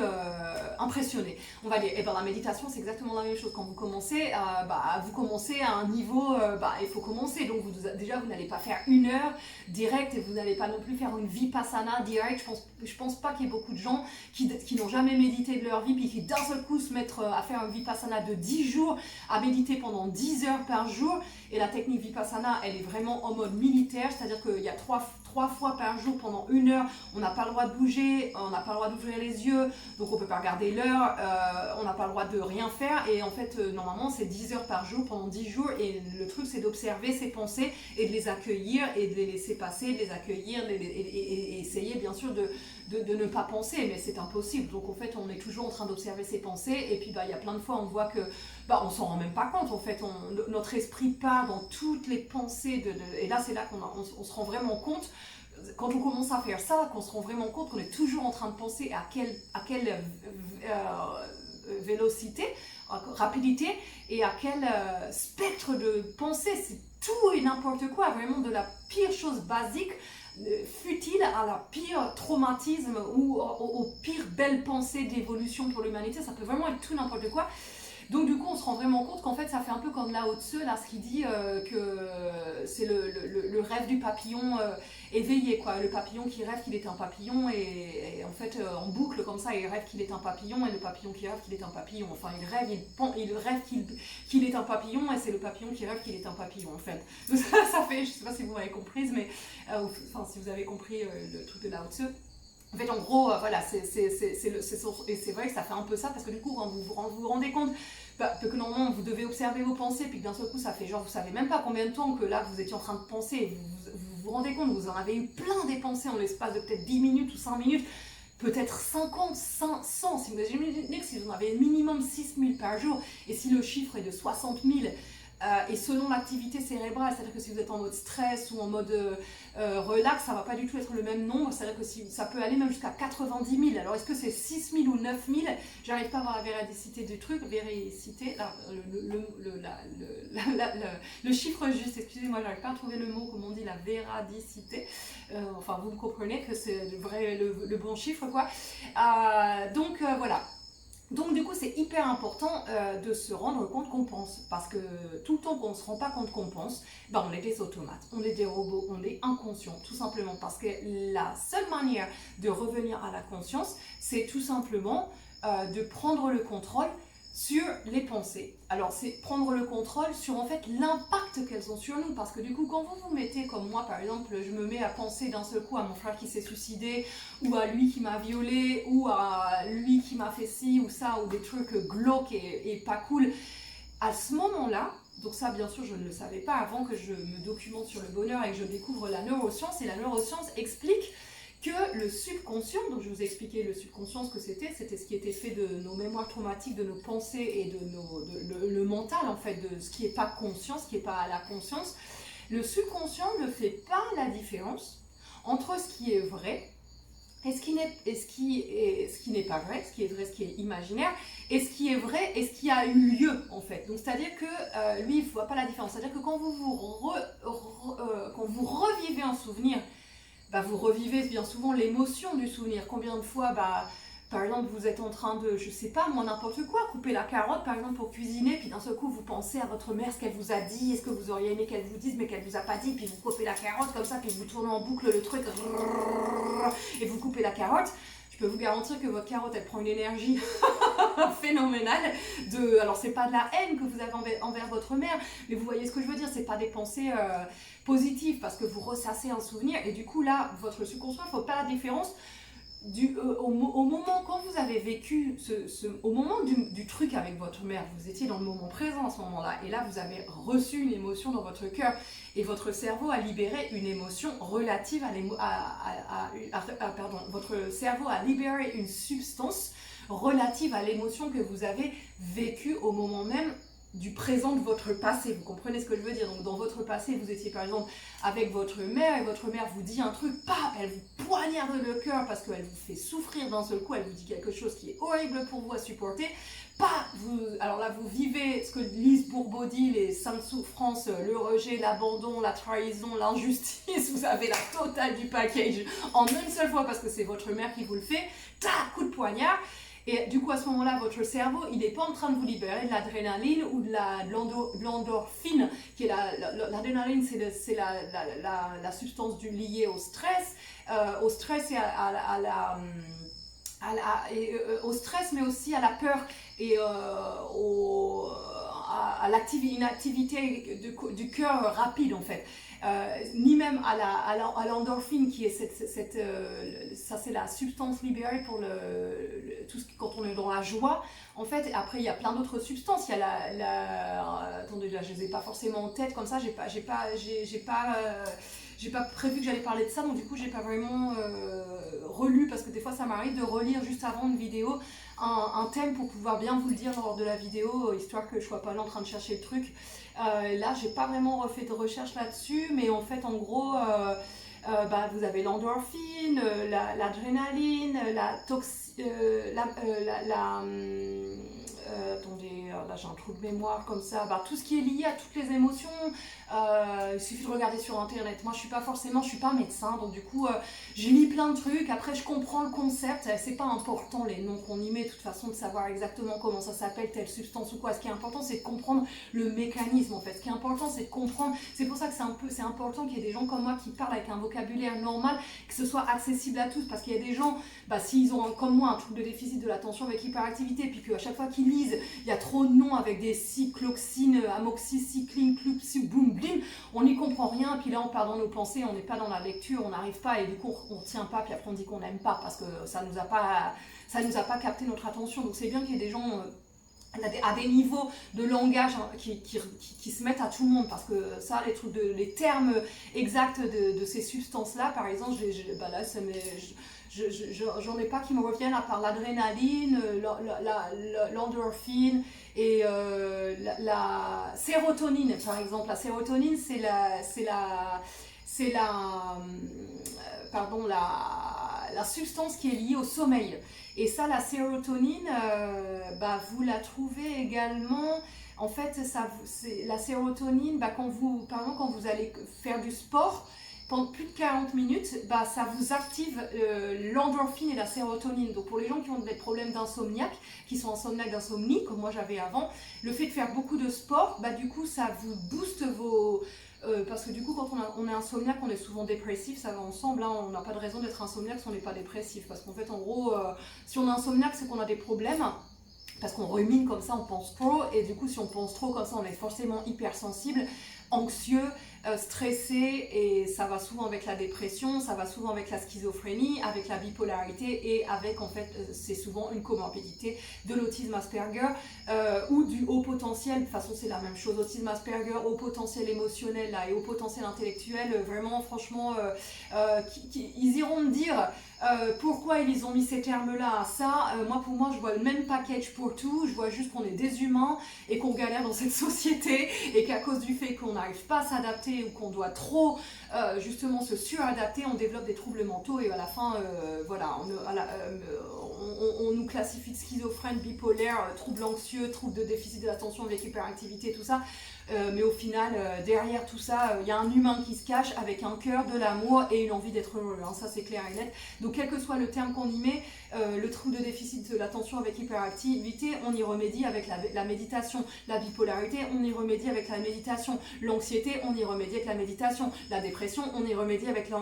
impressionné, on va dire. Et la méditation, c'est exactement la même chose. Quand vous commencez, vous commencez à un niveau, il faut commencer. Donc déjà, vous n'allez pas faire 1 heure direct, et vous n'allez pas non plus faire une vipassana direct. Je pense pas qu'il y ait beaucoup de gens qui n'ont jamais médité de leur vie, puis qui d'un seul coup se mettent à faire une vipassana de 10 jours, à méditer pendant 10 heures par jour. Et la technique vipassana, elle est vraiment en mode militaire, c'est-à-dire qu'il y a 3 fois par jour pendant 1 heure, on n'a pas le droit de bouger, on n'a pas le droit d'ouvrir les yeux, donc on ne peut pas regarder l'heure, on n'a pas le droit de rien faire, et en fait normalement c'est 10 heures par jour pendant 10 jours, et le truc c'est d'observer ses pensées et de les accueillir et de les laisser passer, de les accueillir et essayer bien sûr de ne pas penser, mais c'est impossible. Donc en fait on est toujours en train d'observer ses pensées, et puis il y a plein de fois on voit que on s'en rend même pas compte en fait, notre esprit part dans toutes les pensées et là c'est là qu'on se rend vraiment compte. Quand on commence à faire ça, qu'on se rend vraiment compte qu'on est toujours en train de penser à quelle vélocité, rapidité, et à quel spectre de pensée. C'est tout et n'importe quoi, vraiment de la pire chose basique, futile, à la pire traumatisme ou aux pires belles pensées d'évolution pour l'humanité. Ça peut vraiment être tout n'importe quoi. Donc du coup, on se rend vraiment compte qu'en fait, ça fait un peu comme comme Lao Tzu, là, ce qu'il dit que c'est le rêve du papillon éveillé, quoi. Le papillon qui rêve qu'il est un papillon et en fait, en boucle comme ça, il rêve qu'il est un papillon et le papillon qui rêve qu'il est un papillon. Enfin, il rêve qu'il est un papillon et c'est le papillon qui rêve qu'il est un papillon, en fait. Donc ça fait, je sais pas si vous m'avez comprise, mais enfin, si vous avez compris le truc de Lao Tzu. En fait, en gros, voilà, et c'est vrai que ça fait un peu ça, parce que du coup, quand vous vous rendez compte que normalement, vous devez observer vos pensées, puis que d'un seul coup, ça fait genre, vous savez même pas combien de temps que là, vous étiez en train de penser, vous rendez compte, vous en avez eu plein des pensées en l'espace de peut-être 10 minutes ou 5 minutes, peut-être 50, 100, si vous imaginez que si vous en avez minimum 6 000 par jour, et si le chiffre est de 60 000, et selon l'activité cérébrale, c'est-à-dire que si vous êtes en mode stress ou en mode relax, ça ne va pas du tout être le même nombre, c'est-à-dire que ça peut aller même jusqu'à 90 000. Alors est-ce que c'est 6 000 ou 9 000? J'arrive pas à voir la véracité du truc, le chiffre juste, excusez-moi, j'arrive pas à trouver le mot, comme on dit, la véradicité. Enfin, vous me comprenez que c'est le bon chiffre, quoi. Donc voilà. Donc du coup c'est hyper important de se rendre compte qu'on pense, parce que tout le temps qu'on ne se rend pas compte qu'on pense, ben, on est des automates, on est des robots, on est inconscients, tout simplement parce que la seule manière de revenir à la conscience, c'est tout simplement de prendre le contrôle sur les pensées. Alors c'est prendre le contrôle sur en fait l'impact qu'elles ont sur nous, parce que du coup quand vous vous mettez comme moi par exemple, je me mets à penser d'un seul coup à mon frère qui s'est suicidé, ou à lui qui m'a violée, ou à lui qui m'a fait ci ou ça, ou des trucs glauques et pas cool, à ce moment-là, donc ça bien sûr je ne le savais pas avant que je me documente sur le bonheur et que je découvre la neuroscience, et la neuroscience explique que le subconscient, donc je vous ai expliqué le subconscient ce que c'était ce qui était fait de nos mémoires traumatiques, de nos pensées et de le mental en fait, de ce qui n'est pas conscient, ce qui n'est pas à la conscience. Le subconscient ne fait pas la différence entre ce qui est vrai et ce qui n'est pas vrai, ce qui est vrai, ce qui est imaginaire, et ce qui est vrai et ce qui a eu lieu en fait. Donc c'est-à-dire que lui il ne voit pas la différence. C'est-à-dire que quand quand vous revivez un souvenir, bah, vous revivez bien souvent l'émotion du souvenir. Combien de fois, par exemple, vous êtes en train de, je sais pas, moi n'importe quoi, couper la carotte par exemple pour cuisiner, puis d'un seul coup vous pensez à votre mère, ce qu'elle vous a dit, est-ce que vous auriez aimé qu'elle vous dise, mais qu'elle vous a pas dit, puis vous coupez la carotte comme ça, puis vous tournez en boucle le truc, et vous coupez la carotte. Je peux vous garantir que votre carotte, elle prend une énergie phénoménale. Alors, c'est pas de la haine que vous avez envers votre mère, mais vous voyez ce que je veux dire, c'est pas des pensées positives, parce que vous ressassez un souvenir, et du coup, là, votre subconscient, il ne faut pas la différence au moment quand vous avez vécu, au moment du truc avec votre mère, vous étiez dans le moment présent à ce moment-là, et là, vous avez reçu une émotion dans votre cœur, et votre cerveau a libéré une émotion relative votre cerveau a libéré une substance relative à l'émotion que vous avez vécue au moment même du présent de votre passé. Vous comprenez ce que je veux dire? Donc dans votre passé, vous étiez par exemple avec votre mère, et votre mère vous dit un truc, elle vous poignarde le cœur parce qu'elle vous fait souffrir d'un seul coup, elle vous dit quelque chose qui est horrible pour vous à supporter. Alors là, vous vivez ce que Lise Bourbeau dit, les 5 souffrances, le rejet, l'abandon, la trahison, l'injustice, vous avez la totale du package en une seule fois parce que c'est votre mère qui vous le fait, coup de poignard. Et du coup, à ce moment-là, votre cerveau, il n'est pas en train de vous libérer de l'adrénaline ou de l'endorphine, qui est l'adrénaline, c'est la substance liée au stress et au stress, mais aussi à la peur et à une activité du cœur rapide en fait. Ni même à l'endorphine qui est ça c'est la substance libérée pour tout quand on est dans la joie en fait. Après il y a plein d'autres substances, il y a attendez là je les ai pas forcément en tête comme ça, j'ai pas prévu que j'allais parler de ça, donc du coup j'ai pas vraiment relu, parce que des fois ça m'arrive de relire juste avant une vidéo un thème pour pouvoir bien vous le dire lors de la vidéo, histoire que je sois pas là en train de chercher le truc. Là j'ai pas vraiment refait de recherche là-dessus, mais en fait en gros vous avez l'endorphine, l'adrénaline, attendez, là j'ai un trou de mémoire comme ça, bah, tout ce qui est lié à toutes les émotions, il suffit de regarder sur internet. Moi je suis pas médecin, donc du coup j'ai lu plein de trucs, après je comprends le concept, c'est pas important les noms qu'on y met, de toute façon de savoir exactement comment ça s'appelle, telle substance ou quoi. Ce qui est important c'est de comprendre le mécanisme en fait, ce qui est important c'est de comprendre, c'est pour ça que c'est important qu'il y ait des gens comme moi qui parlent avec un vocabulaire normal, que ce soit accessible à tous, parce qu'il y a des gens, bah, s'ils ont comme moi un trouble de déficit de l'attention avec hyperactivité, puis qu'à chaque fois qu'ils lisent, il y a trop de noms avec des cycloxines, amoxicilline, clupsi, boum, blim, on n'y comprend rien, puis là on part dans nos pensées, on n'est pas dans la lecture, on n'arrive pas, et du coup on ne tient pas, puis après on dit qu'on n'aime pas, parce que ça nous a pas capté notre attention. Donc c'est bien qu'il y ait des gens à des niveaux de langage qui se mettent à tout le monde, parce que ça, les termes exacts de ces substances-là, par exemple, bah là, j'en ai pas qui me reviennent à part l'adrénaline, l'endorphine et la sérotonine, par exemple. La sérotonine, la substance qui est liée au sommeil. Et ça, la sérotonine, bah, vous la trouvez également. En fait, la sérotonine, bah, par exemple, quand vous allez faire du sport, pendant plus de 40 minutes, bah, ça vous active l'endorphine et la sérotonine. Donc pour les gens qui ont des problèmes qui sont insomniaques d'insomnie, comme moi j'avais avant, le fait de faire beaucoup de sport, bah, du coup, ça vous booste parce que du coup, quand on est insomniaque, on est souvent dépressif, ça va ensemble, hein, on n'a pas de raison d'être insomniaque si on n'est pas dépressif. Parce qu'en fait, en gros, si on est insomniaque, c'est qu'on a des problèmes, parce qu'on rumine comme ça, on pense trop, et du coup, si on pense trop comme ça, on est forcément hypersensible, anxieux, stressé, et ça va souvent avec la dépression, ça va souvent avec la schizophrénie, avec la bipolarité, et avec, en fait, c'est souvent une comorbidité de l'autisme Asperger ou du haut potentiel. De toute façon, c'est la même chose, autisme Asperger, haut potentiel émotionnel là, et haut potentiel intellectuel, vraiment, franchement, ils iront me dire pourquoi ils ont mis ces termes-là à ça. Pour moi, je vois le même package pour tout, je vois juste qu'on est des humains et qu'on galère dans cette société, et qu'à cause du fait qu'on n'arrive pas à s'adapter, ou qu'on doit trop justement se suradapter, on développe des troubles mentaux, et à la fin, voilà, on nous classifie de schizophrène, bipolaire, trouble anxieux, trouble de déficit de l'attention avec hyperactivité, tout ça. Mais au final, derrière tout ça, il y a un humain qui se cache avec un cœur, de l'amour et une envie d'être heureux, hein, ça c'est clair et net. Donc quel que soit le terme qu'on y met, le trouble de déficit de l'attention avec hyperactivité, on y remédie avec la méditation. La bipolarité, on y remédie avec la méditation. L'anxiété, on y remédie avec la méditation. La dépression, on y remédie avec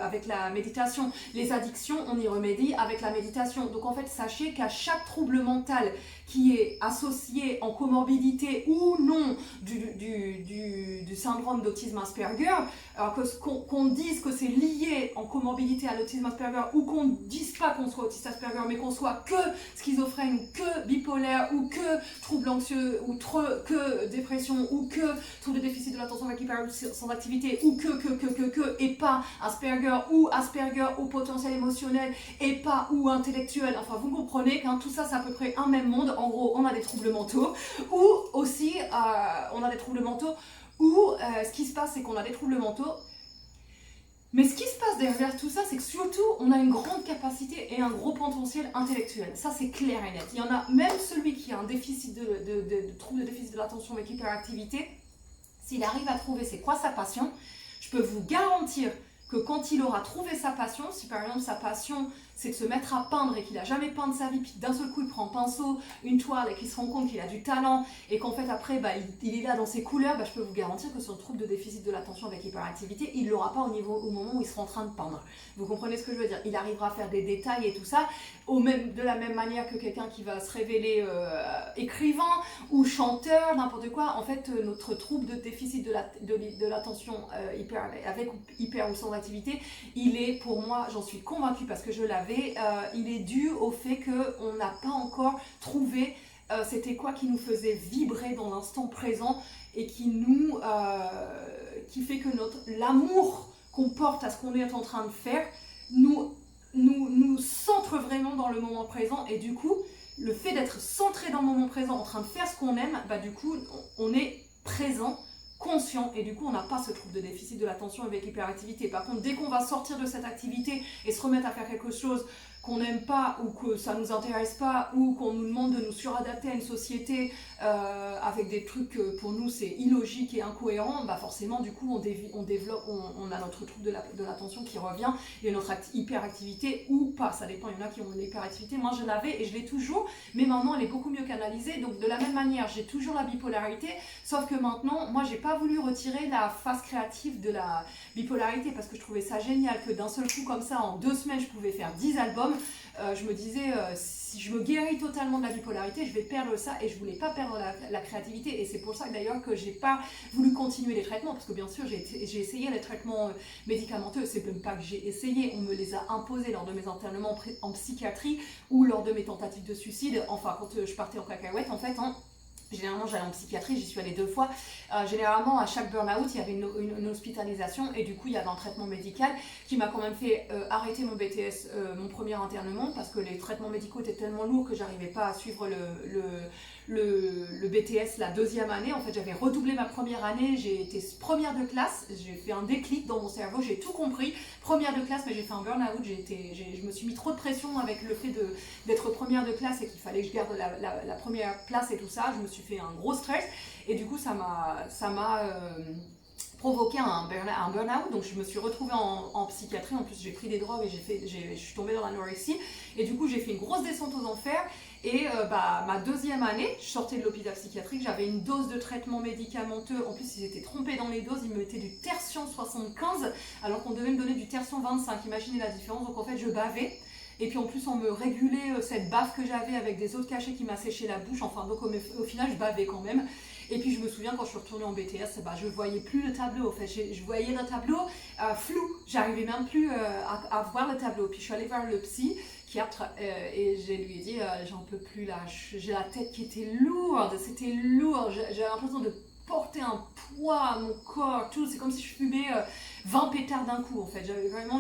avec la méditation. Les addictions, on y remédie avec la méditation. Donc en fait, sachez qu'à chaque trouble mental qui est associé en comorbidité ou non du syndrome d'autisme Asperger, alors qu'on dise que c'est lié en comorbidité à l'autisme Asperger, ou qu'on ne dise pas qu'on soit autiste Asperger, mais qu'on soit que schizophrène, ou que bipolaire, ou que trouble anxieux, ou que dépression, ou que trouble de déficit de l'attention avec hyperactivité, ou et pas Asperger, ou Asperger au potentiel émotionnel, et pas ou intellectuel. Enfin, vous comprenez qu'un tout ça, c'est à peu près un même monde. En gros, on a des troubles mentaux, ou aussi on a des troubles mentaux, ou ce qui se passe, c'est qu'on a des troubles mentaux. Mais ce qui se passe derrière tout ça, c'est que surtout, on a une grande capacité et un gros potentiel intellectuel. Ça, c'est clair et net. Il y en a, même celui qui a un déficit de trouble de déficit de l'attention avec hyperactivité, s'il arrive à trouver c'est quoi sa passion, je peux vous garantir que quand il aura trouvé sa passion, si par exemple sa passion c'est de se mettre à peindre et qu'il n'a jamais peint de sa vie, puis d'un seul coup il prend un pinceau, une toile, et qu'il se rend compte qu'il a du talent, et qu'en fait après il est là dans ses couleurs, je peux vous garantir que son trouble de déficit de l'attention avec hyperactivité, il ne l'aura pas au moment où il sera en train de peindre. Vous comprenez ce que je veux dire? Il arrivera à faire des détails et tout ça, de la même manière que quelqu'un qui va se révéler écrivain ou chanteur, n'importe quoi. En fait, notre trouble de déficit de l'attention avec hyper ou sans activité, il est, pour moi, j'en suis convaincue parce que je l'avais, il est dû au fait qu'on n'a pas encore trouvé c'était quoi qui nous faisait vibrer dans l'instant présent, et qui fait que l'amour qu'on porte à ce qu'on est en train de faire nous centre vraiment dans le moment présent. Et du coup, le fait d'être centré dans le moment présent, en train de faire ce qu'on aime, du coup, on est présent, conscient, et du coup on n'a pas ce trouble de déficit de l'attention avec hyperactivité. Par contre, dès qu'on va sortir de cette activité et se remettre à faire quelque chose qu'on n'aime pas ou que ça nous intéresse pas ou qu'on nous demande de nous suradapter à une société avec des trucs pour nous c'est illogique et incohérent, bah forcément du coup on a notre trouble de l'attention qui revient et notre hyperactivité ou pas, ça dépend, il y en a qui ont une hyperactivité, moi je l'avais et je l'ai toujours, mais maintenant elle est beaucoup mieux canalisée, donc de la même manière j'ai toujours la bipolarité, sauf que maintenant moi j'ai pas voulu retirer la phase créative de la bipolarité parce que je trouvais ça génial que d'un seul coup comme ça en 2 semaines je pouvais faire 10 albums. Je me disais, si je me guéris totalement de la bipolarité, je vais perdre ça et je voulais pas perdre la créativité. Et c'est pour ça que d'ailleurs que j'ai pas voulu continuer les traitements, parce que bien sûr j'ai essayé les traitements médicamenteux, c'est même pas que j'ai essayé, on me les a imposés lors de mes internements en psychiatrie ou lors de mes tentatives de suicide, enfin quand je partais en cacahuète en fait, hein. Généralement, j'allais en psychiatrie, j'y suis allée 2 fois. Généralement, à chaque burn-out, il y avait une hospitalisation et du coup, il y avait un traitement médical qui m'a quand même fait arrêter mon BTS, mon premier internement, parce que les traitements médicaux étaient tellement lourds que j'arrivais pas à suivre le BTS la 2e année. En fait, j'avais redoublé ma première année, j'ai été première de classe, j'ai fait un déclic dans mon cerveau, j'ai tout compris. Première de classe, mais j'ai fait un burn-out, je me suis mis trop de pression avec le fait d'être première de classe et qu'il fallait que je garde la première place et tout ça. Je me suis fait un gros stress et du coup ça m'a provoqué un burn-out, donc je me suis retrouvée en psychiatrie. En plus j'ai pris des drogues et je suis tombée dans l'anorexie et du coup j'ai fait une grosse descente aux enfers. Et ma 2e année, je sortais de l'hôpital psychiatrique, j'avais une dose de traitement médicamenteux, en plus ils étaient trompés dans les doses, ils me mettaient du tertian 75 alors qu'on devait me donner du tertian 25, imaginez la différence, donc en fait je bavais. Et puis en plus on me régulait cette baffe que j'avais avec des autres cachets qui m'asséchaient la bouche, enfin donc au final je bavais quand même. Et puis je me souviens quand je suis retournée en BTS, je voyais plus le tableau, en fait je voyais le tableau flou, j'arrivais même plus à voir le tableau. Puis je suis allée voir le psy et je lui ai dit j'en peux plus là, j'ai la tête qui était lourde, c'était lourd, j'avais l'impression de porter un poids à mon corps, tout, c'est comme si je fumais 20 pétards d'un coup en fait, j'avais vraiment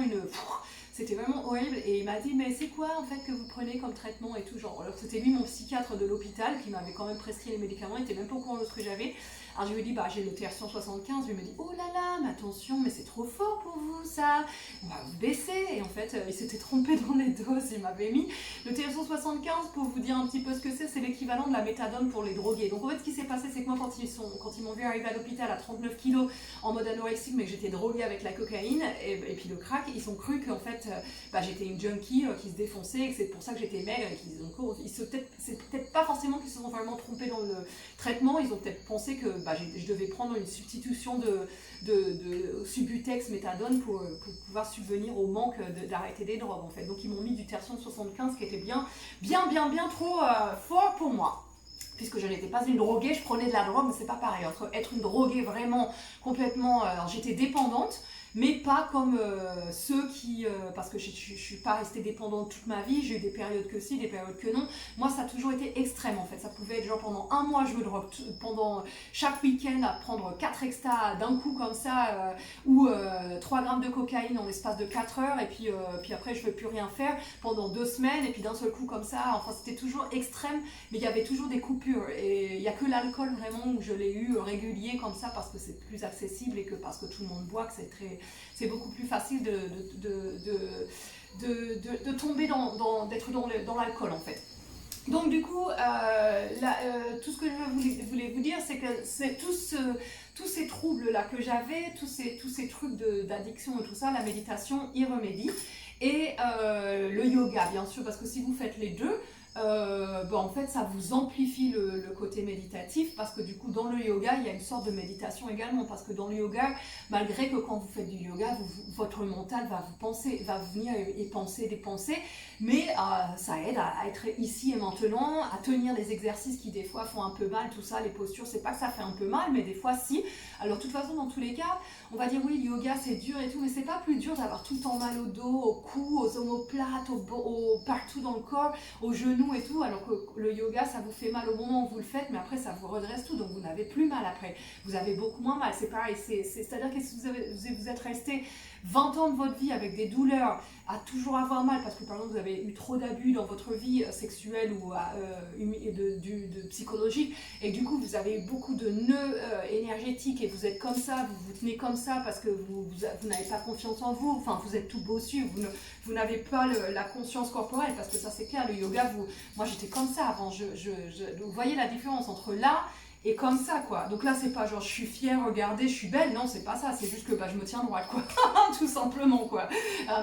c'était vraiment horrible et il m'a dit mais c'est quoi en fait que vous prenez comme traitement et tout genre. Alors c'était lui mon psychiatre de l'hôpital qui m'avait quand même prescrit les médicaments, il était même pas au courant de ce que j'avais. Alors je lui ai dit j'ai le tertian 75, lui me dit oh là là mais attention mais c'est trop fort pour vous ça, on va vous baisser. Et en fait il s'était trompé dans les doses, il m'avait mis le tertian 75 pour vous dire un petit peu ce que c'est l'équivalent de la méthadone pour les drogués. Donc en fait ce qui s'est passé c'est que moi quand ils m'ont vu arriver à l'hôpital à 39 kilos en mode anorexique mais que j'étais droguée avec la cocaïne et puis le crack, ils ont cru qu'en fait j'étais une junkie qui se défonçait et que c'est pour ça que j'étais maigre et c'est peut-être pas forcément qu'ils se sont vraiment trompés dans le traitement, ils ont peut-être pensé que je devais prendre une substitution de Subutex, méthadone pour pouvoir subvenir au manque d'arrêter des drogues en fait. Donc ils m'ont mis du tertian 75 qui était bien trop fort pour moi. Puisque je n'étais pas une droguée, je prenais de la drogue, mais c'est pas pareil. Entre être une droguée vraiment complètement... alors j'étais dépendante, mais pas comme ceux qui... parce que je ne suis pas restée dépendante toute ma vie, j'ai eu des périodes que si, des périodes que non. Moi, ça a toujours été extrême en fait. Ça pouvait être genre pendant 1 mois, je me drogue pendant chaque week-end à prendre 4 extas d'un coup comme ça, ou 3 grammes de cocaïne en l'espace de 4 heures, et puis après, je ne veux plus rien faire pendant 2 semaines, et puis d'un seul coup comme ça. Enfin, c'était toujours extrême, mais il y avait toujours des coupures. Et il n'y a que l'alcool vraiment où je l'ai eu régulier comme ça, parce que c'est plus accessible et que parce que tout le monde boit, que c'est beaucoup plus facile de tomber d'être dans l'alcool en fait. Donc du coup, tout ce que je voulais vous dire, c'est que c'est tous ces troubles là que j'avais, tous ces trucs d'addiction et tout ça, la méditation y remédie. Et le yoga bien sûr, parce que si vous faites les deux, en fait ça vous amplifie le côté méditatif, parce que du coup dans le yoga il y a une sorte de méditation également, parce que dans le yoga, malgré que quand vous faites du yoga votre mental va venir et penser des pensées, mais ça aide à être ici et maintenant, à tenir des exercices qui des fois font un peu mal, tout ça, les postures, c'est pas que ça fait un peu mal, mais des fois si. Alors de toute façon dans tous les cas, on va dire oui le yoga c'est dur et tout, mais c'est pas plus dur d'avoir tout le temps mal au dos, au cou, aux omoplates, partout dans le corps, aux genoux, genoux et tout, alors que le yoga, ça vous fait mal au moment où vous le faites, mais après, ça vous redresse tout, donc vous n'avez plus mal après. Vous avez beaucoup moins mal, c'est pareil, c'est-à-dire que si vous êtes resté 20 ans de votre vie avec des douleurs, à toujours avoir mal, parce que par exemple, vous avez eu trop d'abus dans votre vie sexuelle ou de psychologique, et du coup, vous avez beaucoup de nœuds énergétiques, et vous êtes comme ça, vous vous tenez comme ça, parce que vous n'avez pas confiance en vous, enfin, vous êtes tout bossu, vous n'avez pas la conscience corporelle, parce que ça, c'est clair, le yoga, moi, j'étais comme ça avant, vous voyez la différence entre là et comme ça, quoi. Donc là, c'est pas genre je suis fière, regardez, je suis belle. Non, c'est pas ça. C'est juste que je me tiens droite, quoi. Tout simplement, quoi.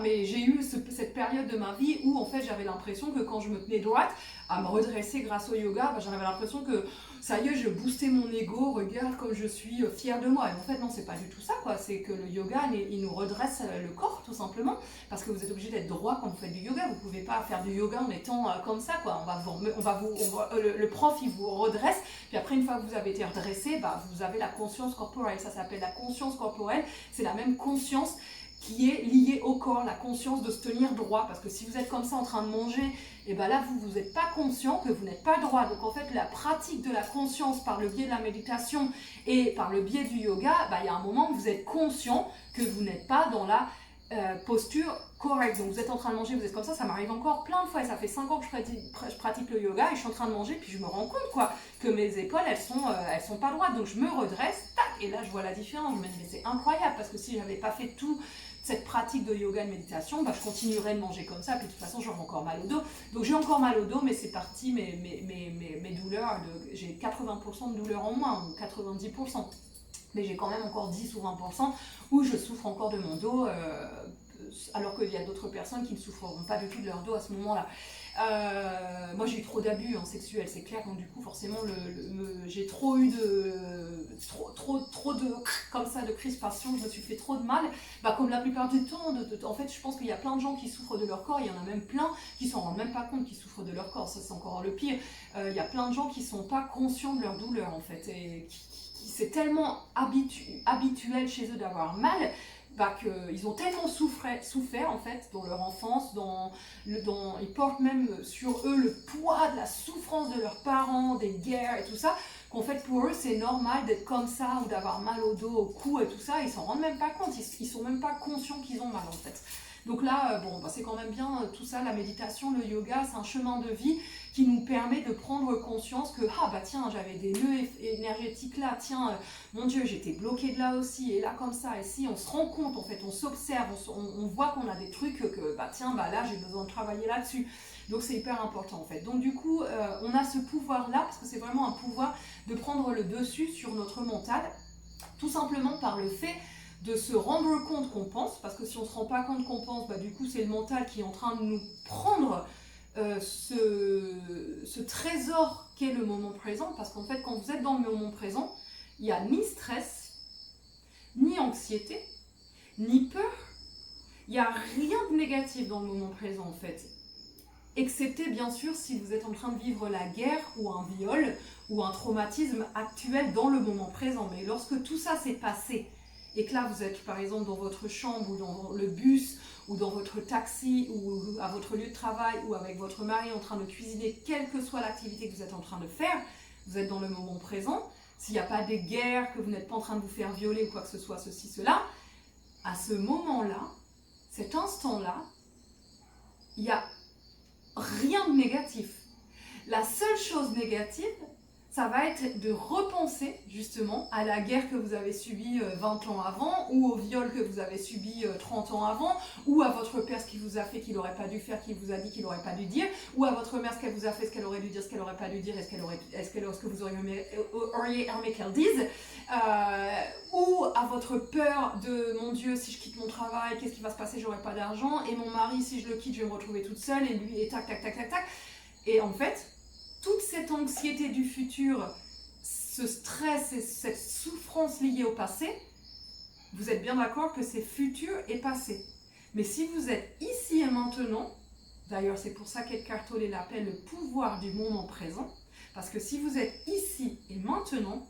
Mais j'ai eu cette période de ma vie où, en fait, j'avais l'impression que quand je me tenais droite, à me redresser grâce au yoga, j'avais l'impression que ça y est, je boostais mon ego, regarde comme je suis fière de moi. Et en fait, non, c'est pas du tout ça, quoi. C'est que le yoga, il nous redresse le corps, tout simplement. Parce que vous êtes obligé d'être droit quand vous faites du yoga. Vous pouvez pas faire du yoga en étant comme ça, quoi. Le prof, il vous redresse. Puis après, une fois que vous avez été redressé, vous avez la conscience corporelle. Ça s'appelle la conscience corporelle. C'est la même conscience qui est liée au corps, la conscience de se tenir droit. Parce que si vous êtes comme ça en train de manger, et bien là, vous n'êtes pas conscient que vous n'êtes pas droit. Donc en fait, la pratique de la conscience par le biais de la méditation et par le biais du yoga, il y a un moment où vous êtes conscient que vous n'êtes pas dans la posture correcte. Donc vous êtes en train de manger, vous êtes comme ça m'arrive encore plein de fois. Et ça fait 5 ans que je pratique le yoga et je suis en train de manger, puis je me rends compte, quoi, que mes épaules, elles sont pas droites. Donc je me redresse, tac, et là je vois la différence. Je me dis, mais c'est incroyable, parce que si j'avais pas fait tout cette pratique de yoga et de méditation, je continuerais de manger comme ça, puis de toute façon j'aurais encore mal au dos. Donc j'ai encore mal au dos, mais c'est parti, mes douleurs, j'ai 80% de douleurs en moins, ou 90%. Mais j'ai quand même encore 10 ou 20% où je souffre encore de mon dos, alors qu'il y a d'autres personnes qui ne souffreront pas du tout de leur dos à ce moment-là. Moi j'ai eu trop d'abus sexuels, c'est clair, donc du coup forcément j'ai trop eu trop de comme ça de crispation, je me suis fait trop de mal, comme la plupart du temps. En fait, je pense qu'il y a plein de gens qui souffrent de leur corps, il y en a même plein qui s'en rendent même pas compte qu'ils souffrent de leur corps, ça c'est encore le pire. Il y a plein de gens qui sont pas conscients de leur douleur, en fait, et c'est tellement habituel chez eux d'avoir mal, qu'ils ont tellement souffert en fait dans leur enfance, ils portent même sur eux le poids de la souffrance de leurs parents, des guerres et tout ça, qu'en fait pour eux c'est normal d'être comme ça ou d'avoir mal au dos, au cou et tout ça. Ils s'en rendent même pas compte, ils sont même pas conscients qu'ils ont mal, en fait. Donc là, c'est quand même bien tout ça, la méditation, le yoga, c'est un chemin de vie qui nous permet de prendre conscience que tiens, j'avais des nœuds énergétiques là, tiens, mon Dieu, j'étais bloquée de là aussi, et là comme ça, et si on se rend compte, en fait, on s'observe, on voit qu'on a des trucs que tiens, là j'ai besoin de travailler là-dessus. Donc c'est hyper important, en fait. Donc du coup, on a ce pouvoir-là, parce que c'est vraiment un pouvoir de prendre le dessus sur notre mental, tout simplement par le fait de se rendre compte qu'on pense, parce que si on ne se rend pas compte qu'on pense, du coup c'est le mental qui est en train de nous prendre ce trésor qu'est le moment présent, parce qu'en fait quand vous êtes dans le moment présent, il n'y a ni stress, ni anxiété, ni peur, il n'y a rien de négatif dans le moment présent, en fait. Excepté bien sûr si vous êtes en train de vivre la guerre ou un viol ou un traumatisme actuel dans le moment présent. Mais lorsque tout ça s'est passé et que là vous êtes par exemple dans votre chambre ou dans le bus ou dans votre taxi ou à votre lieu de travail ou avec votre mari en train de cuisiner, quelle que soit l'activité que vous êtes en train de faire, vous êtes dans le moment présent. S'il n'y a pas des guerres, que vous n'êtes pas en train de vous faire violer ou quoi que ce soit, ceci, cela, à ce moment-là, cet instant-là, il n'y a rien de négatif. La seule chose négative, ça va être de repenser justement à la guerre que vous avez subie 20 ans avant, ou au viol que vous avez subi 30 ans avant, ou à votre père ce qu'il vous a fait qu'il n'aurait pas dû faire, qu'il vous a dit qu'il n'aurait pas dû dire, ou à votre mère ce qu'elle vous a fait, ce qu'elle aurait dû dire, ce qu'elle n'aurait pas dû dire, est-ce que vous auriez aimé qu'elle dise, ou à votre peur de mon Dieu, si je quitte mon travail, qu'est-ce qui va se passer, j'aurai pas d'argent, et mon mari, si je le quitte, je vais me retrouver toute seule, et lui, et tac, tac, tac, tac, tac. Et en fait, toute cette anxiété du futur, ce stress et cette souffrance liée au passé, vous êtes bien d'accord que c'est futur et passé. Mais si vous êtes ici et maintenant, d'ailleurs c'est pour ça qu'Eckhart Tolle l'appelle le pouvoir du moment présent, parce que si vous êtes ici et maintenant,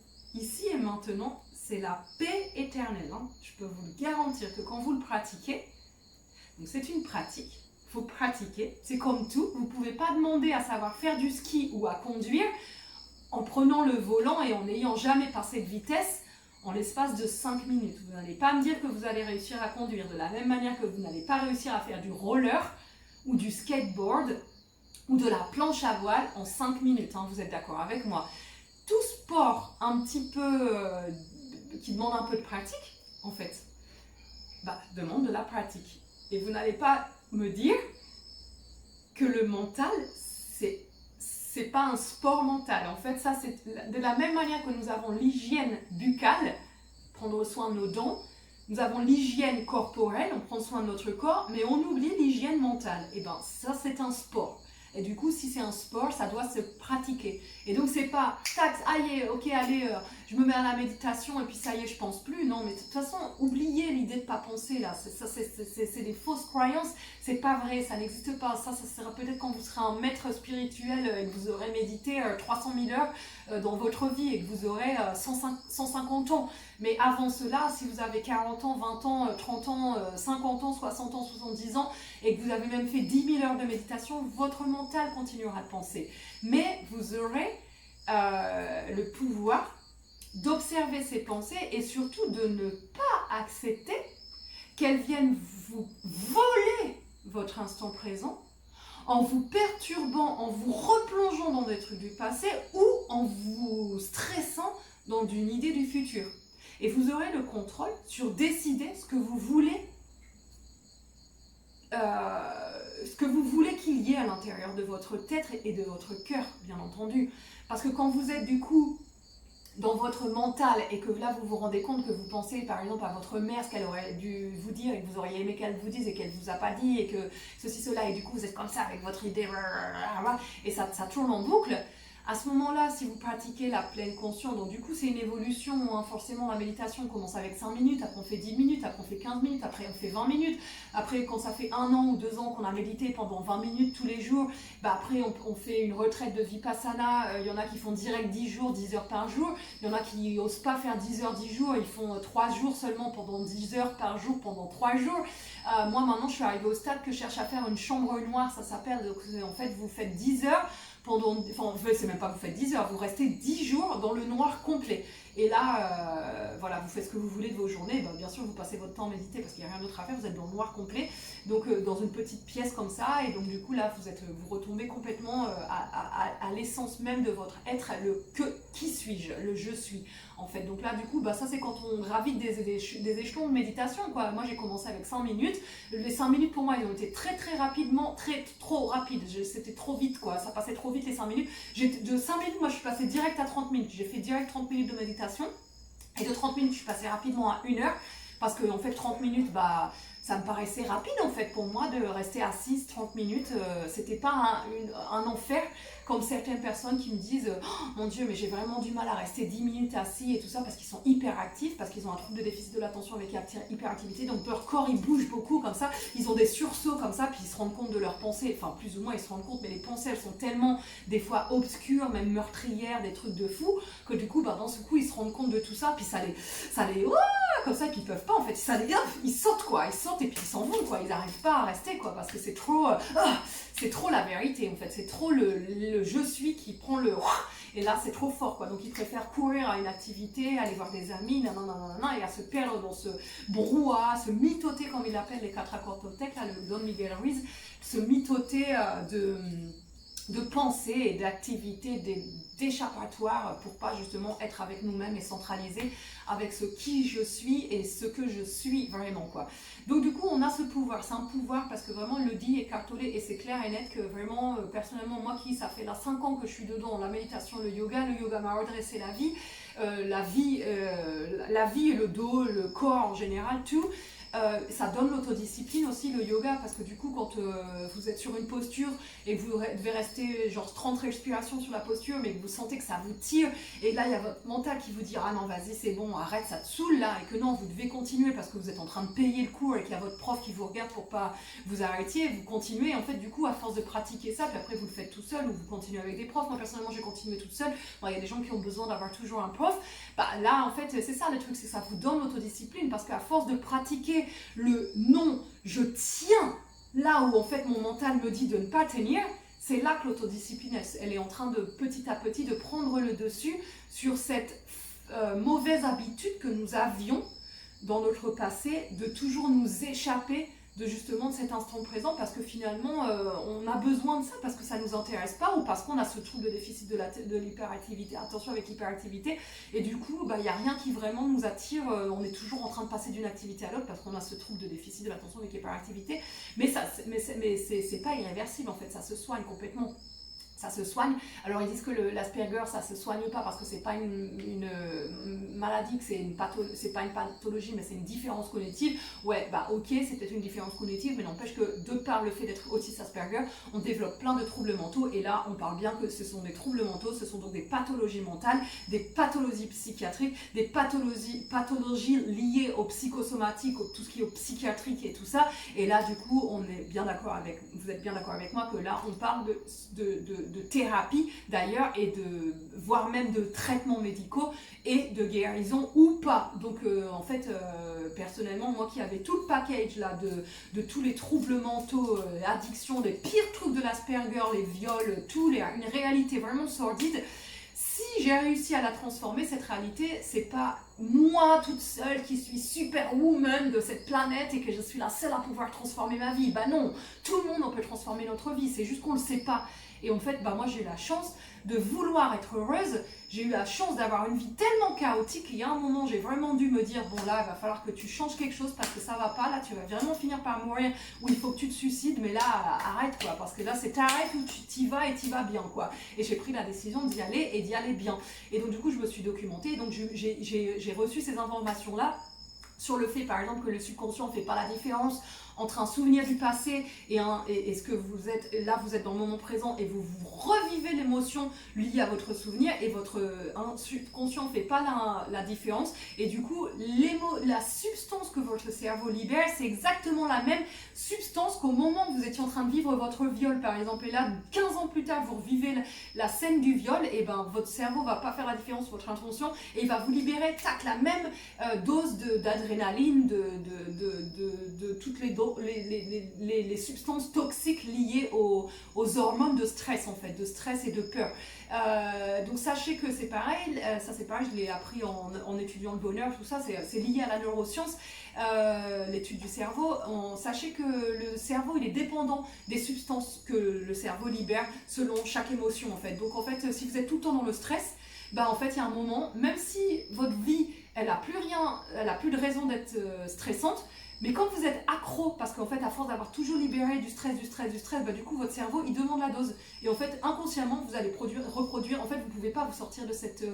c'est la paix éternelle. Je peux vous le garantir que quand vous le pratiquez, donc c'est une pratique, faut pratiquer. C'est comme tout, vous ne pouvez pas demander à savoir faire du ski ou à conduire en prenant le volant et en n'ayant jamais passé de vitesse en l'espace de 5 minutes. Vous n'allez pas me dire que vous allez réussir à conduire de la même manière que vous n'allez pas réussir à faire du roller ou du skateboard ou de la planche à voile en 5 minutes, hein, vous êtes d'accord avec moi. Tout sport un petit peu qui demande un peu de pratique, en fait, demande de la pratique. Et vous n'allez pas me dire que le mental, c'est pas un sport mental. En fait, ça, c'est de la même manière que nous avons l'hygiène buccale, prendre soin de nos dents, nous avons l'hygiène corporelle, on prend soin de notre corps, mais on oublie l'hygiène mentale. Et bien, ça, c'est un sport. Et du coup, si c'est un sport, ça doit se pratiquer. Et donc, c'est pas, tac, allez, ok, allez, je me mets à la méditation et puis ça y est, je pense plus. Non, mais de toute façon, oubliez l'idée de pas penser là. C'est des fausses croyances. C'est pas vrai, ça n'existe pas. Ça sera peut-être quand vous serez un maître spirituel et que vous aurez médité 300 000 heures dans votre vie et que vous aurez 150 ans. Mais avant cela, si vous avez 40 ans, 20 ans, 30 ans, 50 ans, 60 ans, 70 ans et que vous avez même fait 10 000 heures de méditation, votre mental continuera de penser. Mais vous aurez le pouvoir d'observer ces pensées et surtout de ne pas accepter qu'elles viennent vous voler votre instant présent en vous perturbant, en vous replongeant dans des trucs du passé ou en vous stressant dans une idée du futur. Et vous aurez le contrôle sur décider ce que vous voulez qu'il y ait à l'intérieur de votre tête et de votre cœur, bien entendu. Parce que quand vous êtes du coup dans votre mental et que là vous vous rendez compte que vous pensez par exemple à votre mère, ce qu'elle aurait dû vous dire et que vous auriez aimé qu'elle vous dise et qu'elle vous a pas dit et que ceci, cela, et du coup vous êtes comme ça avec votre idée et ça tourne en boucle. À ce moment-là, si vous pratiquez la pleine conscience, donc du coup c'est une évolution, hein, forcément la méditation commence avec 5 minutes, après on fait 10 minutes, après on fait 15 minutes, après on fait 20 minutes, après quand ça fait 1 an ou 2 ans qu'on a médité pendant 20 minutes tous les jours, après on fait une retraite de Vipassana, il y en a qui font direct 10 jours, 10 heures par jour, il y en a qui n'osent pas faire 10 heures, 10 jours, ils font 3 jours seulement pendant 10 heures par jour pendant 3 jours. Moi maintenant je suis arrivée au stade que je cherche à faire une chambre noire, ça s'appelle, donc en fait vous faites 10 heures, c'est même pas vous faites 10 heures, vous restez 10 jours dans le noir complet. Et là, voilà, vous faites ce que vous voulez de vos journées. Bien sûr, vous passez votre temps à méditer parce qu'il n'y a rien d'autre à faire, vous êtes dans le noir complet, donc dans une petite pièce comme ça, et donc du coup là, vous retombez complètement à l'essence même de votre être, qui suis-je, le je suis, en fait. Donc là, du coup, ça c'est quand on gravite des échelons de méditation, quoi. Moi, j'ai commencé avec 5 minutes. Les 5 minutes, pour moi, ils ont été très rapidement, trop rapides. C'était trop vite, quoi. Ça passait trop vite, les 5 minutes. De 5 minutes, moi, je suis passée direct à 30 minutes. J'ai fait direct 30 minutes de méditation. Et de 30 minutes, je suis passée rapidement à 1 heure. Parce que, en fait, 30 minutes, ça me paraissait rapide, en fait, pour moi, de rester assise 30 minutes. C'était pas un enfer, comme certaines personnes qui me disent oh, mon Dieu, mais j'ai vraiment du mal à rester 10 minutes assis et tout ça, parce qu'ils sont hyper actifs, parce qu'ils ont un trouble de déficit de l'attention avec hyperactivité, donc leur corps, il bouge beaucoup comme ça, ils ont des sursauts comme ça, puis ils se rendent compte de leurs pensées, enfin, plus ou moins, ils se rendent compte, mais les pensées, elles sont tellement, des fois, obscures, même meurtrières, des trucs de fou, que du coup, dans ce coup, ils se rendent compte de tout ça, puis ça les comme ça, puis ils peuvent pas, en fait, ils sautent, quoi, ils sautent et puis ils s'en vont, quoi, ils n'arrivent pas à rester, quoi, parce que c'est trop la vérité, en fait, c'est trop le je suis qui prend et là c'est trop fort, quoi, donc ils préfèrent courir à une activité, aller voir des amis, et à se perdre dans ce brouhaha, se mitoter, comme il appelle les 4 accords Toltec, là, le Don Miguel Ruiz, se mitoter de pensée et d'activité, d'échappatoire pour pas justement être avec nous-mêmes et centraliser avec ce qui je suis et ce que je suis vraiment, quoi. Donc du coup on a ce pouvoir, c'est un pouvoir parce que vraiment le dit Eckhart Tolle, et c'est clair et net que vraiment personnellement moi ça fait là 5 ans que je suis dedans, la méditation, le yoga m'a redressé la vie, la vie et le dos, le corps en général, tout. Ça donne l'autodiscipline aussi, le yoga, parce que du coup quand vous êtes sur une posture et que vous devez rester genre 30 respirations sur la posture, mais que vous sentez que ça vous tire, et là il y a votre mental qui vous dit ah non vas-y c'est bon, arrête, ça te saoule là, et que non vous devez continuer parce que vous êtes en train de payer le cours et qu'il y a votre prof qui vous regarde pour pas vous arrêtiez, vous continuez, et en fait du coup à force de pratiquer ça, puis après vous le faites tout seul ou vous continuez avec des profs. Moi personnellement j'ai continué toute seule, il y a des gens qui ont besoin d'avoir toujours un prof, là en fait c'est ça le truc, c'est que ça vous donne l'autodiscipline, parce qu'à force de pratiquer le non, je tiens là où en fait mon mental me dit de ne pas tenir, c'est là que l'autodiscipline, elle est en train de petit à petit de prendre le dessus sur cette mauvaise habitude que nous avions dans notre passé de toujours nous échapper de justement de cet instant présent parce que finalement on a besoin de ça parce que ça ne nous intéresse pas ou parce qu'on a ce trouble de déficit de l'hyperactivité, attention avec l'hyperactivité, et du coup il n'y a rien qui vraiment nous attire, on est toujours en train de passer d'une activité à l'autre parce qu'on a ce trouble de déficit de l'attention avec l'hyperactivité, mais c'est pas irréversible en fait, ça se soigne complètement. Ça se soigne. Alors ils disent que l'Asperger ça se soigne pas parce que c'est pas une maladie, que c'est pas une pathologie mais c'est une différence cognitive. Ouais, bah ok, c'est peut-être une différence cognitive, mais n'empêche que de par le fait d'être autiste Asperger, on développe plein de troubles mentaux, et là on parle bien que ce sont des troubles mentaux, ce sont donc des pathologies mentales, des pathologies psychiatriques, des pathologies liées au psychosomatique, tout ce qui est au psychiatrique et tout ça. Et là du coup on est bien d'accord avec, vous êtes bien d'accord avec moi que là on parle de thérapie d'ailleurs, et voire même de traitements médicaux et de guérison ou pas. Donc en fait personnellement moi qui avais tout le package là de tous les troubles mentaux, addiction, les pires trucs de l'Asperger, les viols, une réalité vraiment sordide, si j'ai réussi à la transformer, cette réalité, c'est pas moi toute seule qui suis superwoman de cette planète et que je suis la seule à pouvoir transformer ma vie. Bah non, tout le monde on peut transformer notre vie, c'est juste qu'on le sait pas. Et en fait, bah moi j'ai eu la chance de vouloir être heureuse, j'ai eu la chance d'avoir une vie tellement chaotique, il y a un moment j'ai vraiment dû me dire, bon là il va falloir que tu changes quelque chose parce que ça va pas, là tu vas vraiment finir par mourir, ou il faut que tu te suicides, mais là arrête quoi, parce que là c'est t'arrêtes ou tu t'y vas et t'y vas bien quoi. Et j'ai pris la décision d'y aller et d'y aller bien. Et donc du coup je me suis documentée, donc j'ai reçu ces informations là sur le fait par exemple que le subconscient ne fait pas la différence entre un souvenir du passé et ce que vous êtes, là vous êtes dans le moment présent et vous revivez l'émotion liée à votre souvenir, et votre subconscient ne fait pas la différence, et du coup la substance que votre cerveau libère, c'est exactement la même substance qu'au moment où vous étiez en train de vivre votre viol par exemple, et là 15 ans plus tard vous revivez la scène du viol, et ben votre cerveau va pas faire la différence, votre intention, et il va vous libérer la même dose d'adrénaline, de toutes les substances toxiques liées aux hormones de stress en fait, de stress et de peur. Donc sachez que c'est pareil, ça c'est pareil, je l'ai appris en étudiant le bonheur, tout ça, c'est lié à la neuroscience, l'étude du cerveau. Sachez que le cerveau il est dépendant des substances que le cerveau libère selon chaque émotion en fait. Donc en fait si vous êtes tout le temps dans le stress, bah en fait il y a un moment, même si votre vie elle a plus de raison d'être stressante, mais quand vous êtes accro, parce qu'en fait à force d'avoir toujours libéré du stress, bah du coup votre cerveau il demande la dose, et en fait inconsciemment vous allez reproduire, en fait vous ne pouvez pas vous sortir de cette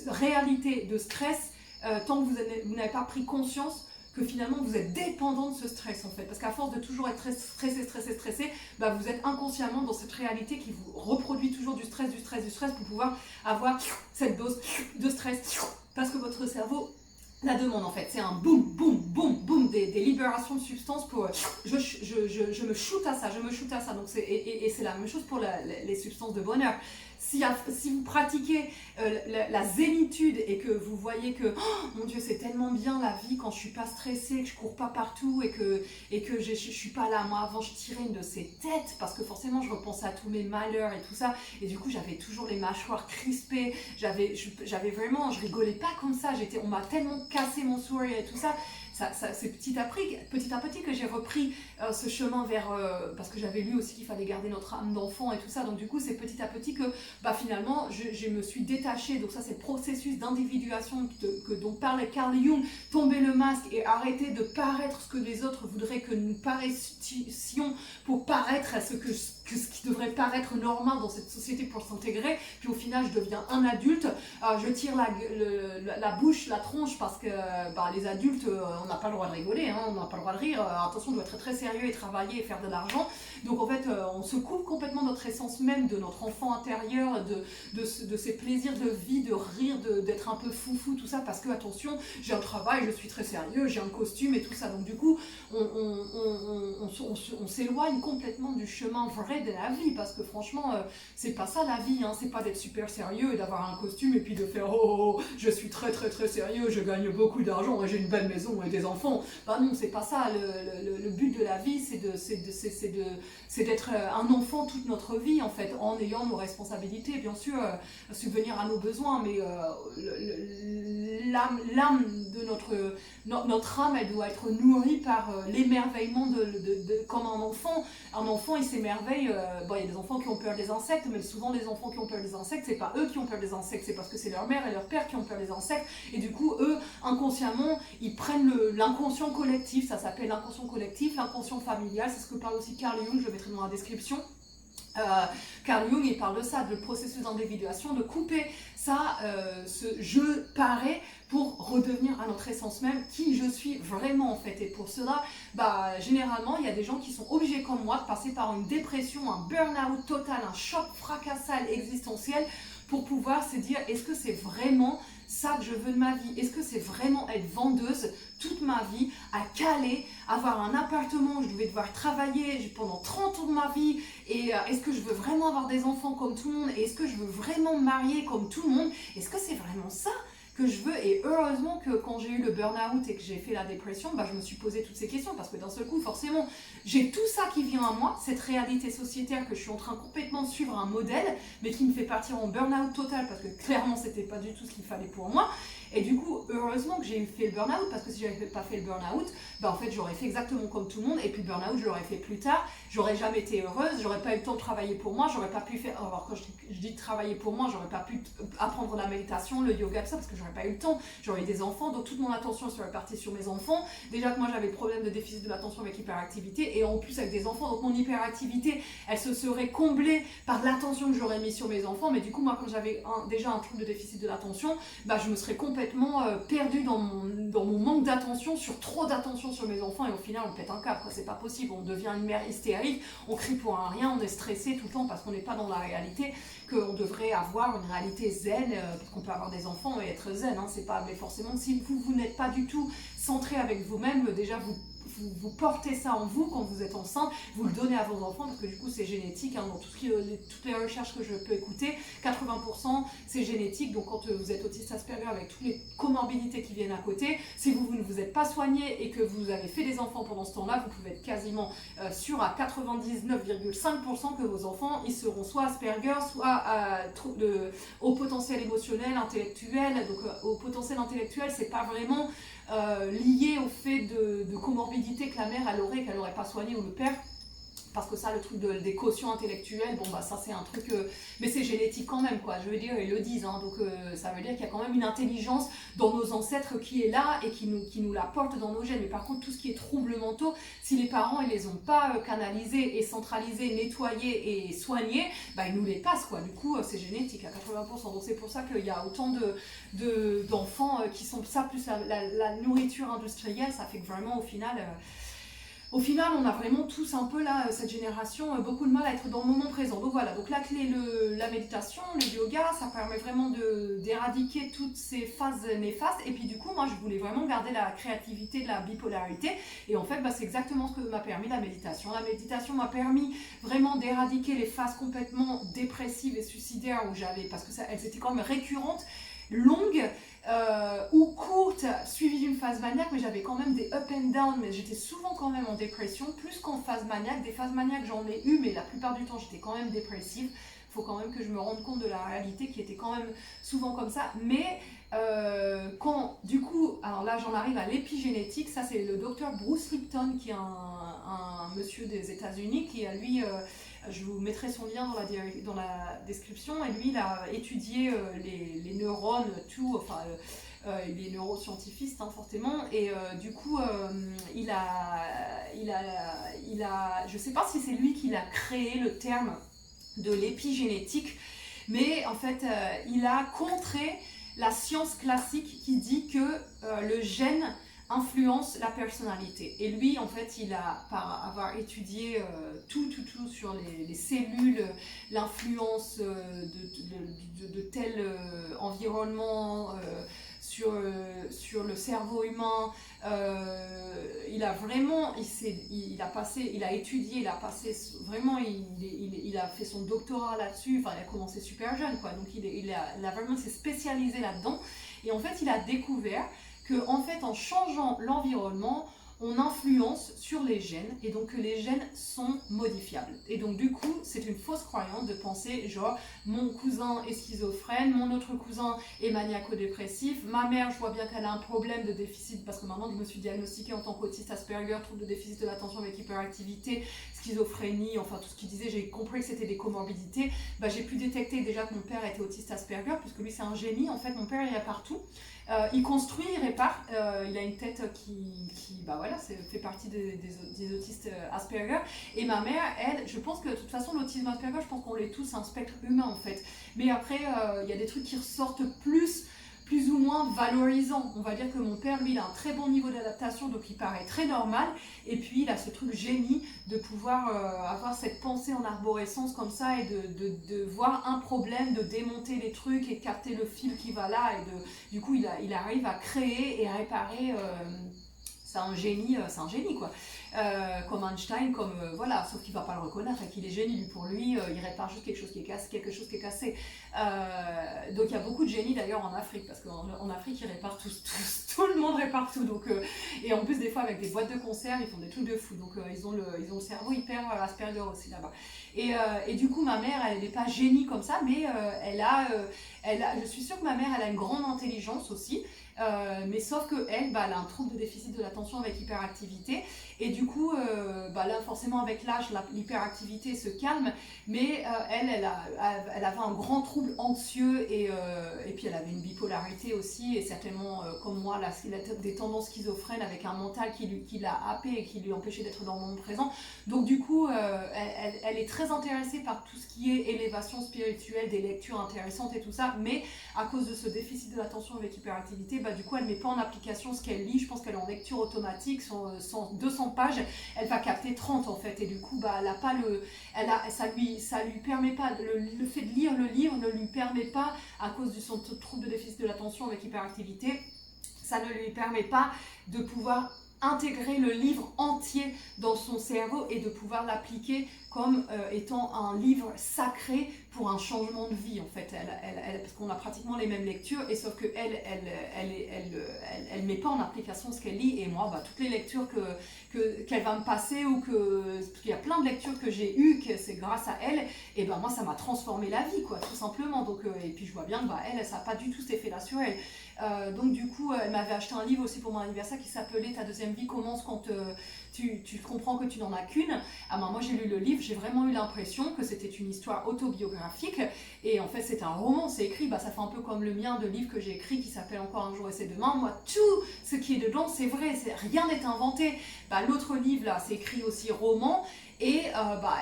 réalité de stress tant que vous n'avez pas pris conscience que finalement vous êtes dépendant de ce stress en fait, parce qu'à force de toujours être stressé, bah vous êtes inconsciemment dans cette réalité qui vous reproduit toujours du stress pour pouvoir avoir cette dose de stress, parce que votre cerveau la demande en fait, c'est un boum, boum, boum, boum, des libérations de substances pour je me shoot à ça, donc et c'est la même chose pour les substances de bonheur. Si vous pratiquez la zénitude et que vous voyez que oh, mon Dieu c'est tellement bien la vie quand je suis pas stressée, que je cours pas partout et que je suis pas là, moi avant je tirais une de ces têtes parce que forcément je repensais à tous mes malheurs et tout ça, et du coup j'avais toujours les mâchoires crispées, j'avais vraiment, je rigolais pas comme ça, on m'a tellement cassé mon sourire et tout ça. C'est petit à petit que j'ai repris ce chemin vers... parce que j'avais lu aussi qu'il fallait garder notre âme d'enfant et tout ça. Donc du coup, c'est petit à petit que finalement, je me suis détachée. Donc ça, c'est le processus d'individuation dont parlait Carl Jung. Tomber le masque et arrêter de paraître ce que les autres voudraient que nous paraissions pour paraître à ce qui devrait paraître normal dans cette société pour s'intégrer. Puis au final, je deviens un adulte. Je tire la bouche, la tronche parce que les adultes... on n'a pas le droit de rigoler, hein, on n'a pas le droit de rire, attention on doit être très sérieux et travailler et faire de l'argent, donc en fait on se coupe complètement notre essence même, de notre enfant intérieur, de ces plaisirs de vie, de rire, d'être un peu foufou, tout ça, parce que attention, j'ai un travail, je suis très sérieux, j'ai un costume et tout ça, donc du coup on s'éloigne complètement du chemin vrai de la vie, parce que franchement c'est pas ça la vie, hein, c'est pas d'être super sérieux et d'avoir un costume et puis de faire oh, je suis très très très sérieux, je gagne beaucoup d'argent et j'ai une belle maison et des enfants. Bah non, c'est pas ça. Le but de la vie, c'est d'être un enfant toute notre vie, en fait, en ayant nos responsabilités, bien sûr, subvenir à nos besoins, mais l'âme de notre âme, elle doit être nourrie par l'émerveillement comme un enfant. Un enfant, il s'émerveille. Bon, il y a des enfants qui ont peur des insectes, mais souvent les enfants qui ont peur des insectes, c'est pas eux qui ont peur des insectes, c'est parce que c'est leur mère et leur père qui ont peur des insectes. Et du coup, eux, inconsciemment, ils prennent l'inconscient collectif. Ça s'appelle l'inconscient collectif, l'inconscient familial. C'est ce que parle aussi Carl Jung. Je le mettrai dans la description. Carl Jung, il parle de ça, de processus d'individuation, de couper ça, ce je parais, pour redevenir à notre essence même qui je suis vraiment, en fait. Et pour cela, bah, généralement, il y a des gens qui sont obligés comme moi de passer par une dépression, un burn-out total, un choc fracassal existentiel pour pouvoir se dire, est-ce que c'est vraiment ça que je veux de ma vie? Est-ce que c'est vraiment être vendeuse toute ma vie, à Calais, avoir un appartement où je devais devoir travailler pendant 30 ans de ma vie? Et est-ce que je veux vraiment avoir des enfants comme tout le monde? Et est-ce que je veux vraiment me marier comme tout le monde? Est-ce que c'est vraiment ça que je veux? Et heureusement que quand j'ai eu le burn-out et que j'ai fait la dépression, bah, je me suis posé toutes ces questions, parce que d'un seul coup, forcément, j'ai tout ça qui vient à moi, cette réalité sociétaire que je suis en train complètement de suivre un modèle, mais qui me fait partir en burn-out total, parce que clairement, c'était pas du tout ce qu'il fallait pour moi. Et du coup, heureusement que j'ai fait le burn-out, parce que si j'avais pas fait le burn-out, bah en fait, j'aurais fait exactement comme tout le monde, et puis le burn-out, je l'aurais fait plus tard, j'aurais jamais été heureuse, j'aurais pas eu le temps de travailler pour moi, j'aurais pas pu faire, alors quand je dis travailler pour moi, j'aurais pas pu apprendre la méditation, le yoga, tout ça, parce que j'aurais pas eu le temps, j'aurais eu des enfants, donc toute mon attention serait partie sur mes enfants. Déjà que moi, j'avais le problème de déficit de l'attention avec hyperactivité, et en plus avec des enfants, donc mon hyperactivité, elle se serait comblée par l'attention que j'aurais mis sur mes enfants, mais du coup, moi, quand j'avais déjà un trouble de déficit de l'attention, bah, je me serais complètement perdue dans mon manque d'attention, sur trop d'attention sur mes enfants, et au final, on pète un câble, quoi. C'est pas possible, on devient une mère hystérique, on crie pour un rien, on est stressé tout le temps parce qu'on n'est pas dans la réalité, qu'on devrait avoir une réalité zen, parce qu'on peut avoir des enfants et être zen, hein, c'est pas, mais forcément, si vous n'êtes pas du tout centré avec vous-même, déjà vous portez ça en vous quand vous êtes enceinte, vous le donnez à vos enfants, parce que du coup c'est génétique, hein, dans toutes les recherches que je peux écouter, 80% c'est génétique, donc quand vous êtes autiste Asperger avec toutes les comorbidités qui viennent à côté, si vous ne vous êtes pas soigné et que vous avez fait des enfants pendant ce temps-là, vous pouvez être quasiment sûr à 99,5% que vos enfants, ils seront soit Asperger, soit au potentiel émotionnel, intellectuel. Donc au potentiel intellectuel, c'est pas vraiment lié au fait de comorbidité que la mère elle aurait, qu'elle n'aurait pas soigné, ou le père, parce que ça, le truc des quotients intellectuels, bon bah ça c'est un truc, mais c'est génétique quand même, quoi, je veux dire, ils le disent, hein, donc ça veut dire qu'il y a quand même une intelligence dans nos ancêtres qui est là et qui nous la porte dans nos gènes. Mais par contre, tout ce qui est troubles mentaux, si les parents ils les ont pas canalisés et centralisés, nettoyés et soignés, bah ils nous les passent, quoi. Du coup c'est génétique à 80%, donc c'est pour ça qu'il y a autant d'enfants qui sont ça, plus la nourriture industrielle, ça fait que vraiment au final, on a vraiment tous un peu là, cette génération, beaucoup de mal à être dans le moment présent. Donc voilà, donc la clé, la méditation, le yoga, ça permet vraiment d'éradiquer toutes ces phases néfastes. Et puis du coup, moi, je voulais vraiment garder la créativité de la bipolarité. Et en fait, bah, c'est exactement ce que m'a permis la méditation. La méditation m'a permis vraiment d'éradiquer les phases complètement dépressives et suicidaires où j'avais, parce que elles étaient quand même récurrentes, longues, ou courte, suivie d'une phase maniaque, mais j'avais quand même des up and down, mais j'étais souvent quand même en dépression, plus qu'en phase maniaque. Des phases maniaques j'en ai eu, mais la plupart du temps j'étais quand même dépressive. Il faut quand même que je me rende compte de la réalité qui était quand même souvent comme ça. Mais quand du coup, alors là j'en arrive à l'épigénétique, ça c'est le docteur Bruce Lipton, qui est un monsieur des États-Unis, qui a lui... je vous mettrai son lien dans la description, et lui il a étudié les neurones, tout, enfin il est neuroscientifique, hein, fortement, et du coup il a, je sais pas si c'est lui qui a créé le terme de l'épigénétique, mais en fait il a contré la science classique qui dit que le gène influence la personnalité. Et lui, en fait, il a, par avoir étudié tout sur les cellules, l'influence de tel environnement sur le cerveau humain, il a vraiment, il a étudié, il a passé vraiment, il a fait son doctorat là-dessus, enfin il a commencé super jeune, quoi, donc il a vraiment s'est spécialisé là-dedans. Et en fait, il a découvert que en fait en changeant l'environnement, on influence sur les gènes et donc que les gènes sont modifiables. Et donc du coup, c'est une fausse croyance de penser genre mon cousin est schizophrène, mon autre cousin est maniaco-dépressif, ma mère, je vois bien qu'elle a un problème de déficit parce que maintenant je me suis diagnostiquée en tant qu'autiste Asperger, trouble de déficit de l'attention avec hyperactivité, schizophrénie, enfin tout ce qu'il disait, j'ai compris que c'était des comorbidités. Bah, j'ai pu détecter déjà que mon père était autiste Asperger puisque lui c'est un génie, en fait mon père il est partout. Il construit, il répare, il a une tête qui bah voilà, fait partie des autistes Asperger. Et ma mère, elle, je pense que de toute façon l'autisme Asperger, je pense qu'on l'est tous, c'est un spectre humain en fait. Mais après, il y a des trucs qui ressortent plus ou moins valorisants. On va dire que mon père, lui, il a un très bon niveau d'adaptation, donc il paraît très normal. Et puis il a ce truc génie de pouvoir avoir cette pensée en arborescence comme ça et de voir un problème, de démonter les trucs et de capter le fil qui va là. Et du coup, il arrive à créer et à réparer. C'est un génie quoi. Comme Einstein, voilà, sauf qu'il va pas le reconnaître et qu'il est génie. Lui, pour lui, il répare juste quelque chose qui est cassé. Donc il y a beaucoup de génies d'ailleurs en Afrique, parce qu'en Afrique ils réparent tous, tout le monde répare tout. Donc, et en plus des fois avec des boîtes de conserve, ils font des trucs de fou. Donc ils ont le cerveau hyper Asperger aussi là-bas. Et du coup ma mère, elle n'est pas génie comme ça, mais je suis sûre que ma mère, elle a une grande intelligence aussi. Mais sauf que elle a un trouble de déficit de l'attention avec hyperactivité et du coup là forcément avec l'âge l'hyperactivité se calme, mais elle avait un grand trouble anxieux et puis elle avait une bipolarité aussi et certainement comme moi des tendances schizophrènes avec un mental qui l'a happé et qui lui empêchait d'être dans le monde présent. Donc du coup elle est très intéressée par tout ce qui est élévation spirituelle, des lectures intéressantes et tout ça, mais à cause de ce déficit de l'attention avec hyperactivité, du coup elle met pas en application ce qu'elle lit. Je pense qu'elle est en lecture automatique, 200 pages, elle va capter 30 en fait, et du coup elle a pas ça lui permet pas, le fait de lire le livre ne lui permet pas, à cause de son trouble de déficit de l'attention avec hyperactivité, ça ne lui permet pas de pouvoir intégrer le livre entier dans son cerveau et de pouvoir l'appliquer comme étant un livre sacré pour un changement de vie en fait. Parce qu'on a pratiquement les mêmes lectures, et sauf qu'elle elle met pas en application ce qu'elle lit, et moi toutes les lectures qu'elle va me passer, ou qu'il y a plein de lectures que j'ai eues, que c'est grâce à elle, et moi ça m'a transformé la vie quoi, tout simplement. Donc, et puis je vois bien que elle, ça n'a pas du tout cet effet là sur elle. Donc du coup elle m'avait acheté un livre aussi pour mon anniversaire qui s'appelait Ta deuxième vie commence quand tu comprends que tu n'en as qu'une. Moi j'ai lu le livre, j'ai vraiment eu l'impression que c'était une histoire autobiographique, et en fait c'est un roman, c'est écrit, ça fait un peu comme le mien de livre que j'ai écrit qui s'appelle Encore un jour et c'est demain. Moi tout ce qui est dedans c'est vrai, rien n'est inventé. L'autre livre là c'est écrit aussi roman, et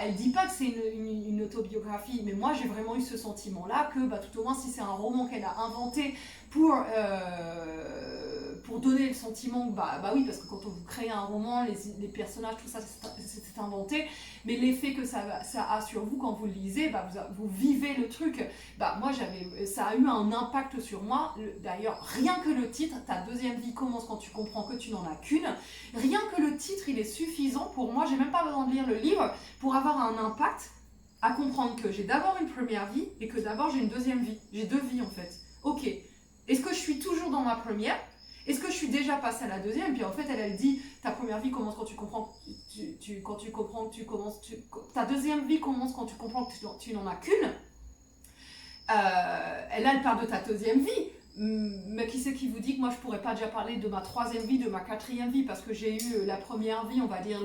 elle dit pas que c'est une autobiographie, mais moi j'ai vraiment eu ce sentiment là que tout au moins si c'est un roman qu'elle a inventé pour donner le sentiment que oui, parce que quand on vous crée un roman, les personnages, tout ça c'est inventé, mais l'effet que ça a sur vous quand vous le lisez, vous vivez le truc. Moi ça a eu un impact sur moi. D'ailleurs rien que le titre, Ta deuxième vie commence quand tu comprends que tu n'en as qu'une, rien que le titre il est suffisant pour moi. J'ai même pas besoin de lire le livre pour avoir un impact à comprendre que j'ai d'abord une première vie et que d'abord j'ai une deuxième vie. J'ai deux vies en fait. Ok, est-ce que je suis toujours dans ma première? Est-ce que je suis déjà passée à la deuxième? Puis en fait, elle dit, ta première vie commence quand tu comprends, ta deuxième vie commence quand tu comprends que tu n'en as qu'une. Elle parle de ta deuxième vie. Mais qui c'est qui vous dit que moi je pourrais pas déjà parler de ma troisième vie, de ma quatrième vie, parce que j'ai eu la première vie, on va dire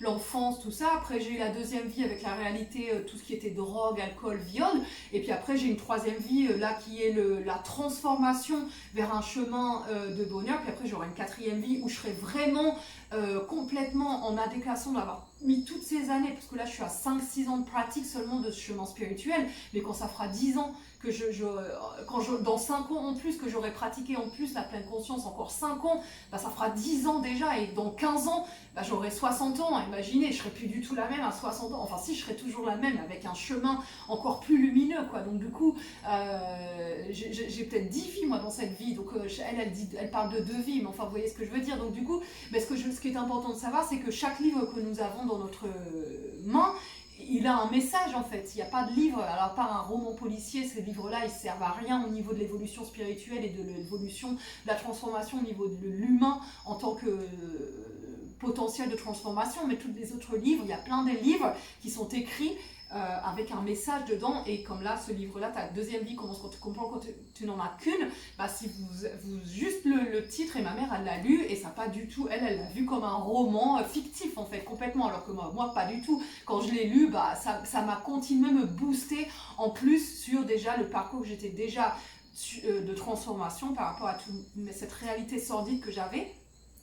l'enfance, tout ça. Après j'ai eu la deuxième vie avec la réalité, tout ce qui était drogue, alcool, viol. Et puis après j'ai une troisième vie là qui est la transformation vers un chemin de bonheur. Puis après j'aurai une quatrième vie où je serai vraiment complètement en adéquation d'avoir mis toutes ces années, parce que là je suis à 5-6 ans de pratique seulement de ce chemin spirituel, mais quand ça fera 10 ans que dans 5 ans en plus que j'aurai pratiqué en plus la pleine conscience, encore 5 ans, ça fera 10 ans déjà, et dans 15 ans j'aurai 60 ans. Imaginez, je serai plus du tout la même à 60 ans, enfin si, je serai toujours la même avec un chemin encore plus lumineux quoi. Donc du coup j'ai peut-être 10 vies moi dans cette vie, donc elle parle de 2 vies, mais enfin vous voyez ce que je veux dire. Donc du coup ce qui est important de savoir, c'est que chaque livre que nous avons dans notre main il a un message en fait, il n'y a pas de livre, alors pas un roman policier, ces livres-là ils servent à rien au niveau de l'évolution spirituelle et de l'évolution, de la transformation au niveau de l'humain en tant que potentiel de transformation, mais tous les autres livres, il y a plein de livres qui sont écrits avec un message dedans, et comme là ce livre-là, ta deuxième vie commence quand tu comprends quand tu n'en as qu'une, bah si juste le titre, et ma mère elle l'a lu et ça pas du tout, elle l'a vu comme un roman fictif en fait complètement, alors que moi pas du tout, quand je l'ai lu, bah ça m'a continué à me booster en plus sur déjà le parcours que j'étais déjà de transformation par rapport à toute cette réalité sordide que j'avais.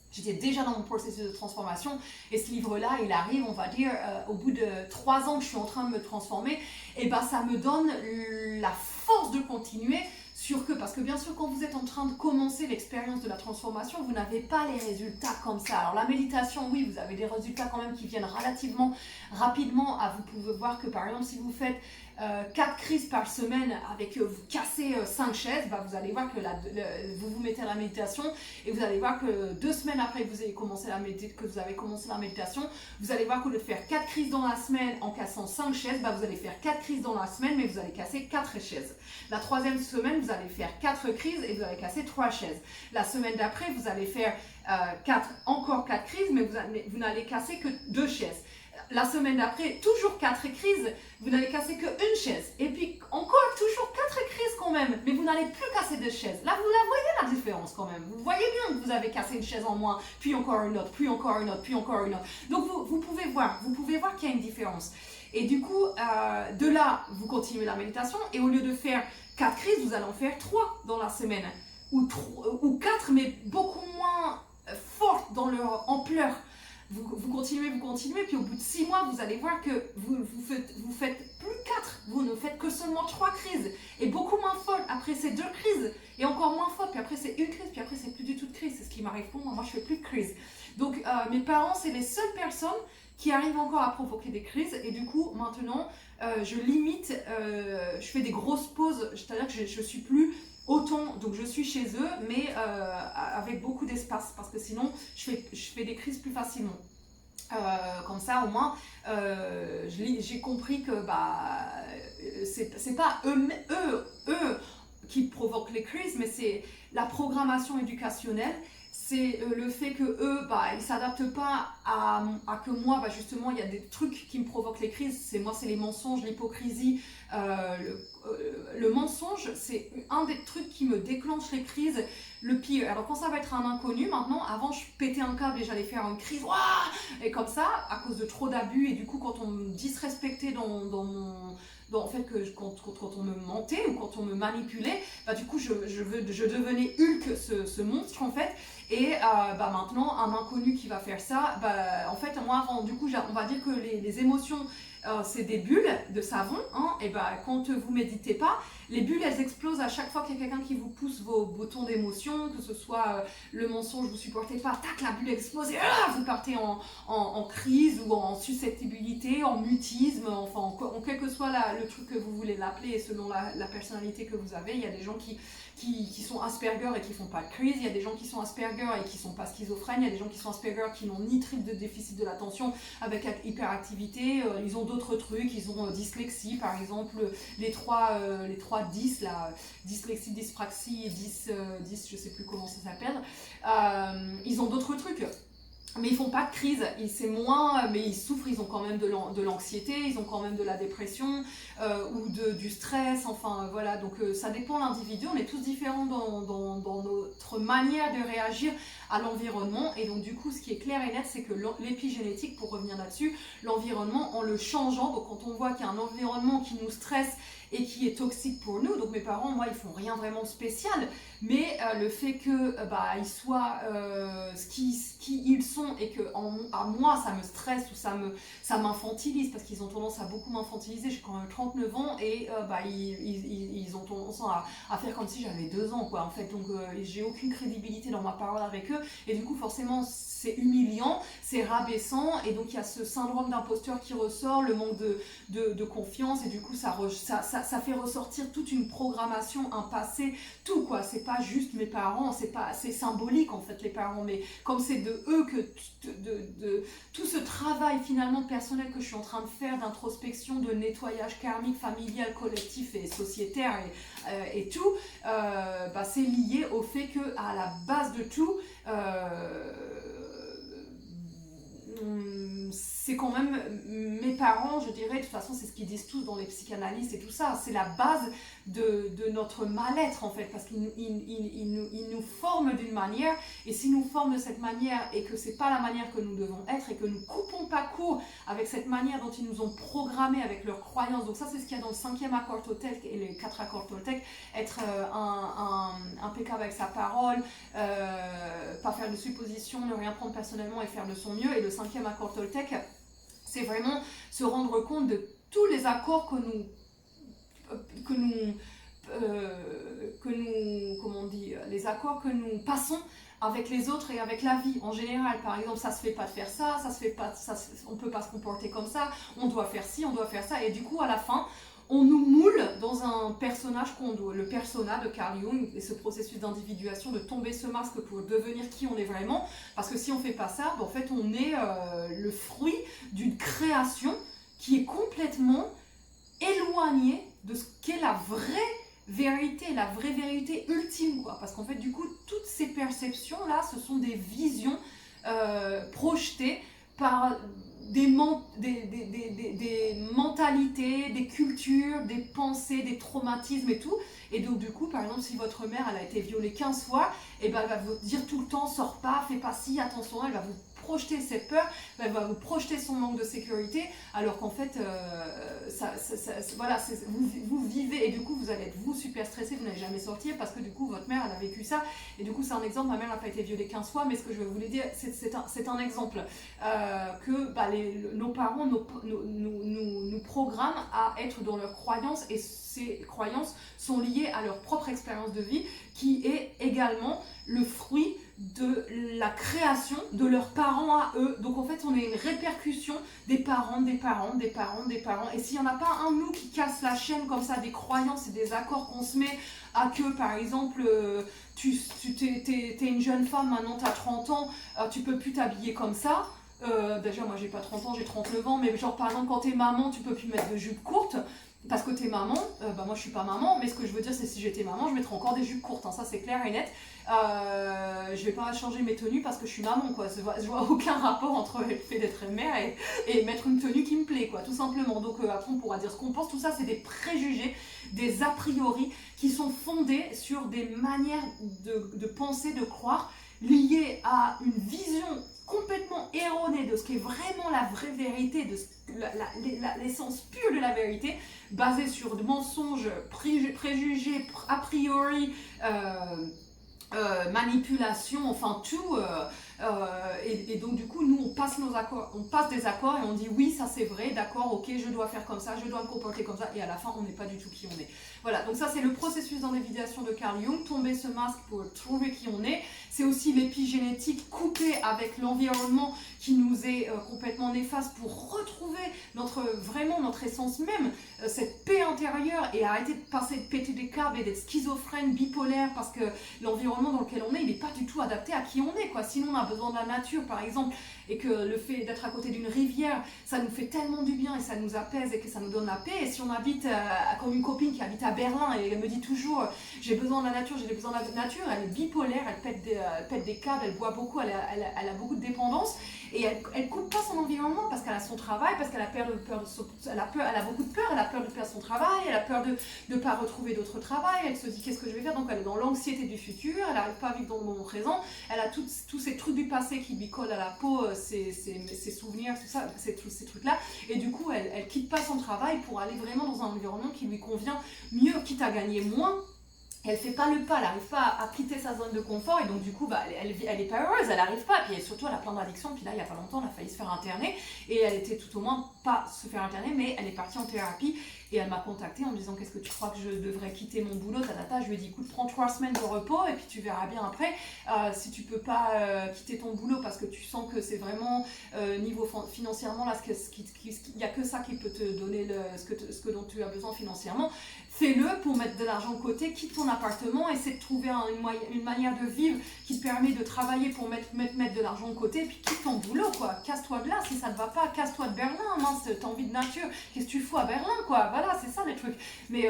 J'étais déjà dans mon processus de transformation, et ce livre-là, il arrive, on va dire, au bout de 3 ans que je suis en train de me transformer, et ben ça me donne la force de continuer parce que bien sûr, quand vous êtes en train de commencer l'expérience de la transformation, vous n'avez pas les résultats comme ça. Alors la méditation, oui, vous avez des résultats quand même qui viennent relativement rapidement. Vous pouvez voir que par exemple, si vous faites 4 crises par semaine avec vous cassez 5 chaises, bah, vous allez voir que vous vous mettez à la méditation, et vous allez voir que 2 semaines après que vous avez commencé la méditation, vous allez voir qu'au lieu de faire 4 crises dans la semaine en cassant 5 chaises, bah, vous allez faire 4 crises dans la semaine, mais vous allez casser 4 chaises. La 3e semaine, vous allez faire 4 crises et vous allez casser 3 chaises. La semaine d'après, vous allez faire encore 4 crises, mais vous n'allez casser que 2 chaises. La semaine d'après, toujours 4 crises, vous n'allez casser que 1 chaise. Et puis encore toujours 4 crises quand même, mais vous n'allez plus casser 2 chaises. Là, vous la voyez la différence quand même. Vous voyez bien que vous avez cassé une chaise en moins, puis encore une autre, puis encore une autre, puis encore une autre. Donc vous pouvez voir qu'il y a une différence. Et du coup, de là, vous continuez la méditation, et au lieu de faire 4 crises, vous allez en faire 3 dans la semaine. Ou 4, mais beaucoup moins fortes dans leur ampleur. Vous continuez, puis au bout de 6 mois, vous allez voir que vous faites plus 4, vous ne faites que seulement 3 crises, et beaucoup moins fortes. Après c'est 2 crises, et encore moins fortes, puis après c'est 1 crise, puis après c'est plus du tout de crise. C'est ce qui m'arrive pour moi, je fais plus de crise. Donc mes parents, c'est les seules personnes qui arrivent encore à provoquer des crises, et du coup maintenant je limite, je fais des grosses pauses, c'est-à-dire que je suis plus autant, donc je suis chez eux, mais avec beaucoup d'espace, parce que sinon je fais des crises plus facilement. Comme ça au moins j'ai compris que c'est pas eux qui provoquent les crises, mais c'est la programmation éducationnelle. C'est le fait que eux, ils s'adaptent pas à que moi, justement, il y a des trucs qui me provoquent les crises. C'est les mensonges, l'hypocrisie. Le mensonge, c'est un des trucs qui me déclenche les crises le pire. Alors quand ça va être un inconnu, maintenant, avant je pétais un câble et j'allais faire une crise, et comme ça, à cause de trop d'abus, et du coup quand on me disrespectait en fait, quand on me mentait ou quand on me manipulait, du coup je devenais Hulk, ce monstre en fait. Et maintenant, un inconnu qui va faire ça, en fait, moi avant, du coup, on va dire que les émotions, c'est des bulles de savon, hein, et quand vous méditez pas, les bulles elles explosent à chaque fois qu'il y a quelqu'un qui vous pousse vos boutons d'émotion, que ce soit le mensonge, vous supportez pas, tac, la bulle explose et vous partez en crise ou en susceptibilité, en mutisme, enfin en quel que soit le truc que vous voulez l'appeler, et selon la personnalité que vous avez. Il y a des gens qui sont Asperger et qui font pas de crise, il y a des gens qui sont Asperger et qui sont pas schizophrènes, il y a des gens qui sont Asperger qui n'ont ni trouble de déficit de l'attention avec hyperactivité, ils ont d'autres trucs, ils ont dyslexie par exemple, les trois 10 là, dyslexie, dyspraxie et 10 je sais plus comment ça s'appelle, ils ont d'autres trucs. Mais ils font pas de crise, c'est moins, mais ils souffrent, ils ont quand même de l'anxiété, ils ont quand même de la dépression ou du stress, enfin voilà, donc ça dépend de l'individu, on est tous différents dans notre manière de réagir à l'environnement, et donc du coup ce qui est clair et net, c'est que l'épigénétique, pour revenir là-dessus, l'environnement, en le changeant, donc quand on voit qu'il y a un environnement qui nous stresse et qui est toxique pour nous, donc mes parents, moi, ils font rien vraiment de spécial, mais le fait que ils soient ce qui ils sont, et que à moi ça me stresse ou ça m'infantilise, parce qu'ils ont tendance à beaucoup m'infantiliser. J'ai quand même 39 ans et ils ont tendance à faire comme si j'avais 2 ans quoi en fait, donc j'ai aucune crédibilité dans ma parole avec eux, et du coup forcément c'est humiliant, c'est rabaissant, et donc il y a ce syndrome d'imposteur qui ressort, le manque de confiance, et du coup ça ça fait ressortir toute une programmation, un passé, tout quoi. C'est pas juste mes parents, c'est symbolique en fait les parents, mais comme c'est de eux que tout ce travail finalement personnel que je suis en train de faire, d'introspection, de nettoyage karmique, familial, collectif et sociétaire et tout, c'est lié au fait que à la base de tout, c'est quand même mes parents, je dirais, de toute façon c'est ce qu'ils disent tous dans les psychanalystes et tout ça, c'est la base de notre mal-être en fait, parce qu'ils nous forment d'une manière, et s'ils nous forment de cette manière et que c'est pas la manière que nous devons être et que nous coupons pas court avec cette manière dont ils nous ont programmés avec leurs croyances, donc ça c'est ce qu'il y a dans le 5e accord Toltec et les 4 accords Toltec, être impeccable avec sa parole, pas faire de suppositions, ne rien prendre personnellement et faire de son mieux, et le 5e accord Toltec, c'est vraiment se rendre compte de tous les accords les accords que nous passons avec les autres et avec la vie en général. Par exemple, ça se fait pas de faire ça, on peut pas se comporter comme ça, on doit faire ci, on doit faire ça, et du coup à la fin, on nous moule dans un personnage le persona de Carl Jung, et ce processus d'individuation, de tomber ce masque pour devenir qui on est vraiment, parce que si on fait pas ça, en fait on est le fruit d'une création qui est complètement éloignée de ce qu'est la vraie vérité ultime, quoi. Parce qu'en fait du coup toutes ces perceptions là, ce sont des visions projetées par des mentalités, des cultures, des pensées, des traumatismes et tout. Et donc du coup, par exemple, si votre mère elle a été violée 15 fois, et ben, elle va vous dire tout le temps, sors pas, fais pas ci, attention, elle va vous projeter ses peurs, elle va vous projeter son manque de sécurité, alors qu'en fait, voilà, vous vivez, et du coup vous allez être super stressé, vous n'allez jamais sortir, parce que du coup votre mère elle a vécu ça, et du coup c'est un exemple, ma mère n'a pas été violée 15 fois, mais ce que je voulais dire, c'est un exemple, que nos parents nous programment à être dans leurs croyances, et ces croyances sont liées à leur propre expérience de vie, qui est également le fruit de la création de leurs parents à eux. Donc en fait on est une répercussion des parents, et s'il n'y en a pas un de nous qui casse la chaîne comme ça des croyances et des accords qu'on se met à que par exemple t'es une jeune femme, maintenant t'as 30 ans, tu peux plus t'habiller comme ça. Déjà moi j'ai pas 30 ans, j'ai 39 ans, mais genre par exemple quand t'es maman tu peux plus mettre de jupe courte parce que t'es maman. Moi je suis pas maman, mais ce que je veux dire c'est si j'étais maman je mettrais encore des jupes courtes, hein, ça c'est clair et net. Je vais pas changer mes tenues parce que je suis maman, quoi. Je vois aucun rapport entre le fait d'être mère et mettre une tenue qui me plaît, quoi, tout simplement. Donc après on pourra dire ce qu'on pense, tout ça c'est des préjugés, des a priori qui sont fondés sur des manières de penser, de croire, liées à une vision complètement erronée de ce qui est vraiment la vraie vérité, de l'essence pure de la vérité, basée sur des mensonges, préjugés, a priori, manipulation, enfin tout, et donc du coup nous on passe des accords et on dit oui ça c'est vrai, d'accord, ok, je dois faire comme ça, je dois me comporter comme ça, et à la fin on n'est pas du tout qui on est. Voilà, donc ça c'est le processus d'individuation de Carl Jung, tomber ce masque pour trouver qui on est. C'est aussi l'épigénétique coupée avec l'environnement qui nous est complètement néfaste pour retrouver vraiment notre essence même, cette paix intérieure, et arrêter de péter des câbles et d'être schizophrène, bipolaire, parce que l'environnement dans lequel on est, il n'est pas du tout adapté à qui on est, quoi. Sinon on a besoin de la nature par exemple, et que le fait d'être à côté d'une rivière, ça nous fait tellement du bien et ça nous apaise et que ça nous donne la paix. Et si on habite, comme une copine qui habite à Berlin et elle me dit toujours j'ai besoin de la nature, j'ai besoin de la nature, elle est bipolaire, elle pète des câbles, elle boit beaucoup, elle a beaucoup de dépendance, et elle coupe pas son environnement parce qu'elle a son travail, parce qu'elle a elle a beaucoup de peur, elle a peur de perdre son travail, elle a peur de ne pas retrouver d'autre travail, elle se dit qu'est-ce que je vais faire, donc elle est dans l'anxiété du futur, elle n'arrive pas à vivre dans le moment présent, elle a tous ces trucs du passé qui lui collent à la peau, ses souvenirs, tout ça, tous ces trucs-là, et du coup elle quitte pas son travail pour aller vraiment dans un environnement qui lui convient mieux, quitte à gagner moins. Elle fait pas le pas, elle n'arrive pas à quitter sa zone de confort, et donc du coup elle est pas heureuse, elle n'arrive pas, puis surtout elle a plein d'addictions, puis là il y a pas longtemps elle a failli se faire interner, et elle était tout au moins pas se faire interner, mais elle est partie en thérapie, Et elle m'a contactée en me disant qu'est-ce que tu crois que je devrais quitter mon boulot, tatata. Je lui ai dit écoute, prends 3 semaines de repos et puis tu verras bien après si tu peux pas quitter ton boulot parce que tu sens que c'est vraiment niveau financièrement là, il n'y a que ça qui peut te donner ce dont tu as besoin financièrement. Fais-le pour mettre de l'argent de côté, quitte ton appartement, essaie de trouver une manière de vivre qui te permet de travailler pour mettre de l'argent de côté, et puis quitte ton boulot, quoi. Casse-toi de là si ça ne te va pas, casse-toi de Berlin, mince, t'as envie de nature, qu'est-ce que tu fous à Berlin, quoi. Voilà, c'est ça les trucs. Mais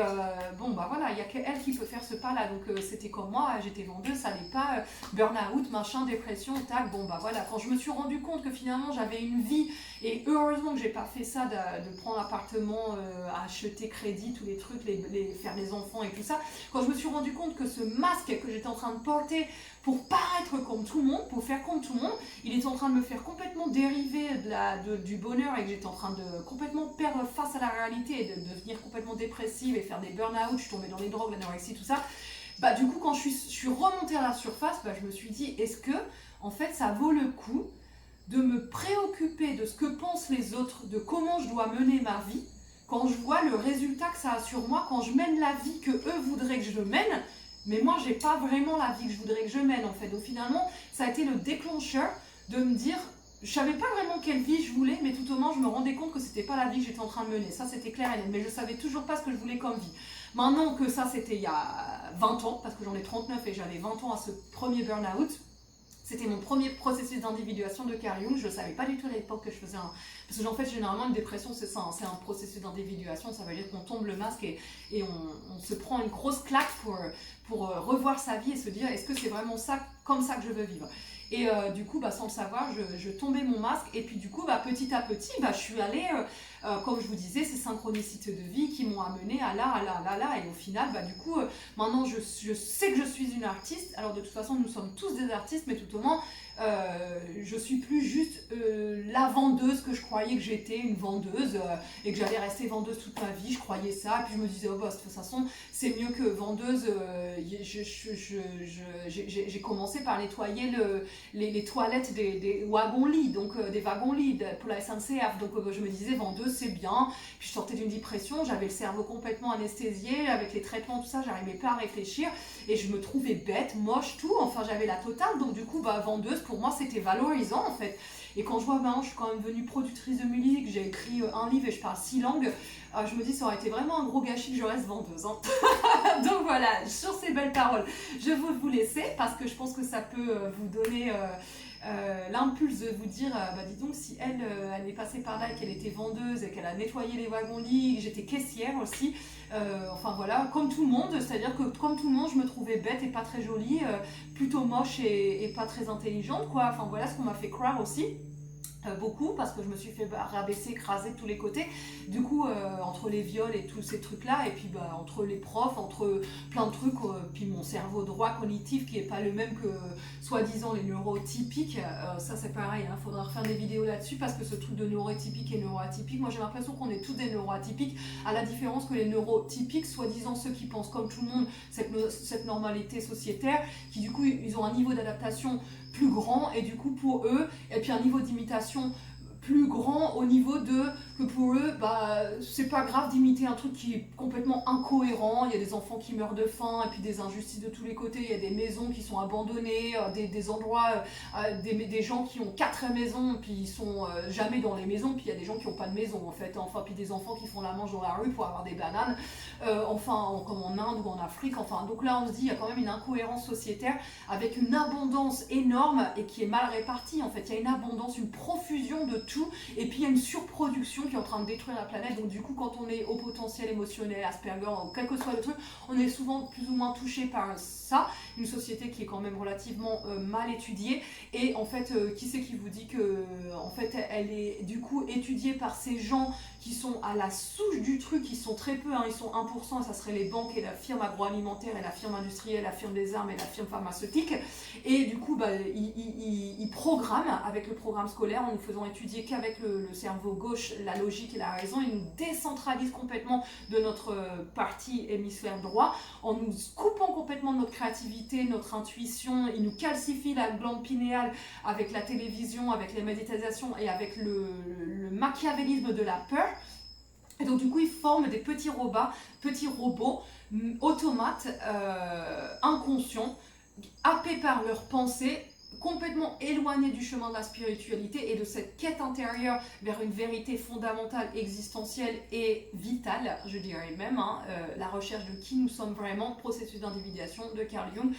bon, bah voilà, il n'y a qu'elle qui peut faire ce pas-là, donc c'était comme moi, j'étais vendeuse, ça n'est pas burn-out, machin, dépression, tac, bon, bah voilà. Quand je me suis rendu compte que finalement j'avais une vie, et heureusement que j'ai pas fait ça de prendre l'appartement, acheter crédit, tous les trucs, faire les enfants et tout ça. Quand je me suis rendu compte que ce masque que j'étais en train de porter pour paraître comme tout le monde, pour faire comme tout le monde, il était en train de me faire complètement dériver du bonheur et que j'étais en train de complètement perdre face à la réalité et de devenir complètement dépressive et faire des burn-out, je suis tombée dans les drogues, l'anorexie, tout ça. Bah du coup quand je suis remontée à la surface, bah, je me suis dit est-ce que en fait ça vaut le coup de me préoccuper de ce que pensent les autres, de comment je dois mener ma vie, quand je vois le résultat que ça a sur moi, quand je mène la vie que eux voudraient que je mène, mais moi j'ai pas vraiment la vie que je voudrais que je mène en fait. Donc finalement, ça a été le déclencheur de me dire, je savais pas vraiment quelle vie je voulais, mais tout au moins je me rendais compte que c'était pas la vie que j'étais en train de mener. Ça c'était clair et net, mais je savais toujours pas ce que je voulais comme vie. Maintenant que ça c'était il y a 20 ans, parce que j'en ai 39 et j'avais 20 ans à ce premier burn-out, c'était mon premier processus d'individuation de Carl Jung. Je ne savais pas du tout à l'époque que je faisais un... Parce que en fait, généralement, une dépression, c'est ça, hein, c'est un processus d'individuation. Ça veut dire qu'on tombe le masque et on se prend une grosse claque pour revoir sa vie et se dire, est-ce que c'est vraiment ça, comme ça que je veux vivre? Et du coup, bah, sans le savoir, je tombais mon masque. Et puis du coup, bah, petit à petit, bah, je suis allée, comme je vous disais, ces synchronicités de vie qui m'ont amenée à là, à là, à là, à là. Et au final, bah, du coup, maintenant, je sais que je suis une artiste. Alors de toute façon, nous sommes tous des artistes, mais tout au moins, je suis plus juste la vendeuse que je croyais que j'étais, une vendeuse, et que j'allais rester vendeuse toute ma vie. Je croyais ça. Et puis je me disais, oh, bah, de toute façon, c'est mieux que vendeuse. J'ai commencé par nettoyer les toilettes des wagons-lits, donc des wagons-lits pour la SNCF. Donc je me disais, vendeuse, c'est bien. Puis je sortais d'une dépression, j'avais le cerveau complètement anesthésié, avec les traitements, tout ça, j'arrivais pas à réfléchir. Et je me trouvais bête, moche, tout. Enfin, j'avais la totale. Donc du coup, bah, vendeuse, pour moi, c'était valorisant, en fait. Et quand je vois maintenant, je suis quand même devenue productrice de musique, j'ai écrit un livre et je parle 6 langues, je me dis ça aurait été vraiment un gros gâchis que je reste vendeuse. Hein. Donc voilà, sur ces belles paroles, je veux vous laisser parce que je pense que ça peut vous donner l'impulse de vous dire, bah dis donc, si elle est passée par là et qu'elle était vendeuse et qu'elle a nettoyé les wagons-lits, j'étais caissière aussi, enfin voilà, comme tout le monde, c'est-à-dire que comme tout le monde, je me trouvais bête et pas très jolie, plutôt moche et pas très intelligente, quoi. Enfin voilà ce qu'on m'a fait croire aussi. Beaucoup parce que je me suis fait rabaisser, écraser de tous les côtés. Du coup, entre les viols et tous ces trucs-là, et puis entre les profs, entre plein de trucs, puis mon cerveau droit cognitif qui est pas le même que soi-disant les neurotypiques, ça c'est pareil, il faudra refaire des vidéos là-dessus parce que ce truc de neurotypique et neuroatypique, moi j'ai l'impression qu'on est tous des neuroatypiques, à la différence que les neurotypiques, soi-disant ceux qui pensent comme tout le monde, cette normalité sociétaire, qui du coup ils ont un niveau d'adaptation plus grand et du coup pour eux, et puis un niveau d'imitation plus grand au niveau de que pour eux, bah, c'est pas grave d'imiter un truc qui est complètement incohérent. Il y a des enfants qui meurent de faim et puis des injustices de tous les côtés. Il y a des maisons qui sont abandonnées, des endroits, des gens qui ont 4 maisons puis ils sont jamais dans les maisons. Puis il y a des gens qui n'ont pas de maison en fait. Enfin, puis des enfants qui font la manche dans la rue pour avoir des bananes. Comme en Inde ou en Afrique. Enfin, donc là on se dit il y a quand même une incohérence sociétaire avec une abondance énorme et qui est mal répartie. En fait, il y a une abondance, une profusion de tout. Et puis il y a une surproduction qui est en train de détruire la planète. Donc du coup, quand on est au potentiel émotionnel, Asperger, ou quel que soit le truc, on est souvent plus ou moins touché par ça. Une société qui est quand même relativement mal étudiée. Et en fait, qui c'est qui vous dit que en fait, elle est du coup étudiée par ces gens qui sont à la souche du truc, qui sont très peu, hein, ils sont 1%, et ça serait les banques et la firme agroalimentaire et la firme industrielle, la firme des armes et la firme pharmaceutique. Et du coup, bah, ils programment avec le programme scolaire en nous faisant étudier qu'avec le cerveau gauche, la logique et la raison. Ils nous décentralisent complètement de notre partie hémisphère droit en nous coupant complètement de notre créativité, notre intuition. Ils nous calcifient la glande pinéale avec la télévision, avec les méditations et avec le machiavélisme de la peur. Et donc du coup, ils forment des petits robots automates, inconscients, happés par leurs pensées, complètement éloignés du chemin de la spiritualité et de cette quête intérieure vers une vérité fondamentale, existentielle et vitale, je dirais même, la recherche de qui nous sommes vraiment, processus d'individuation de Carl Jung,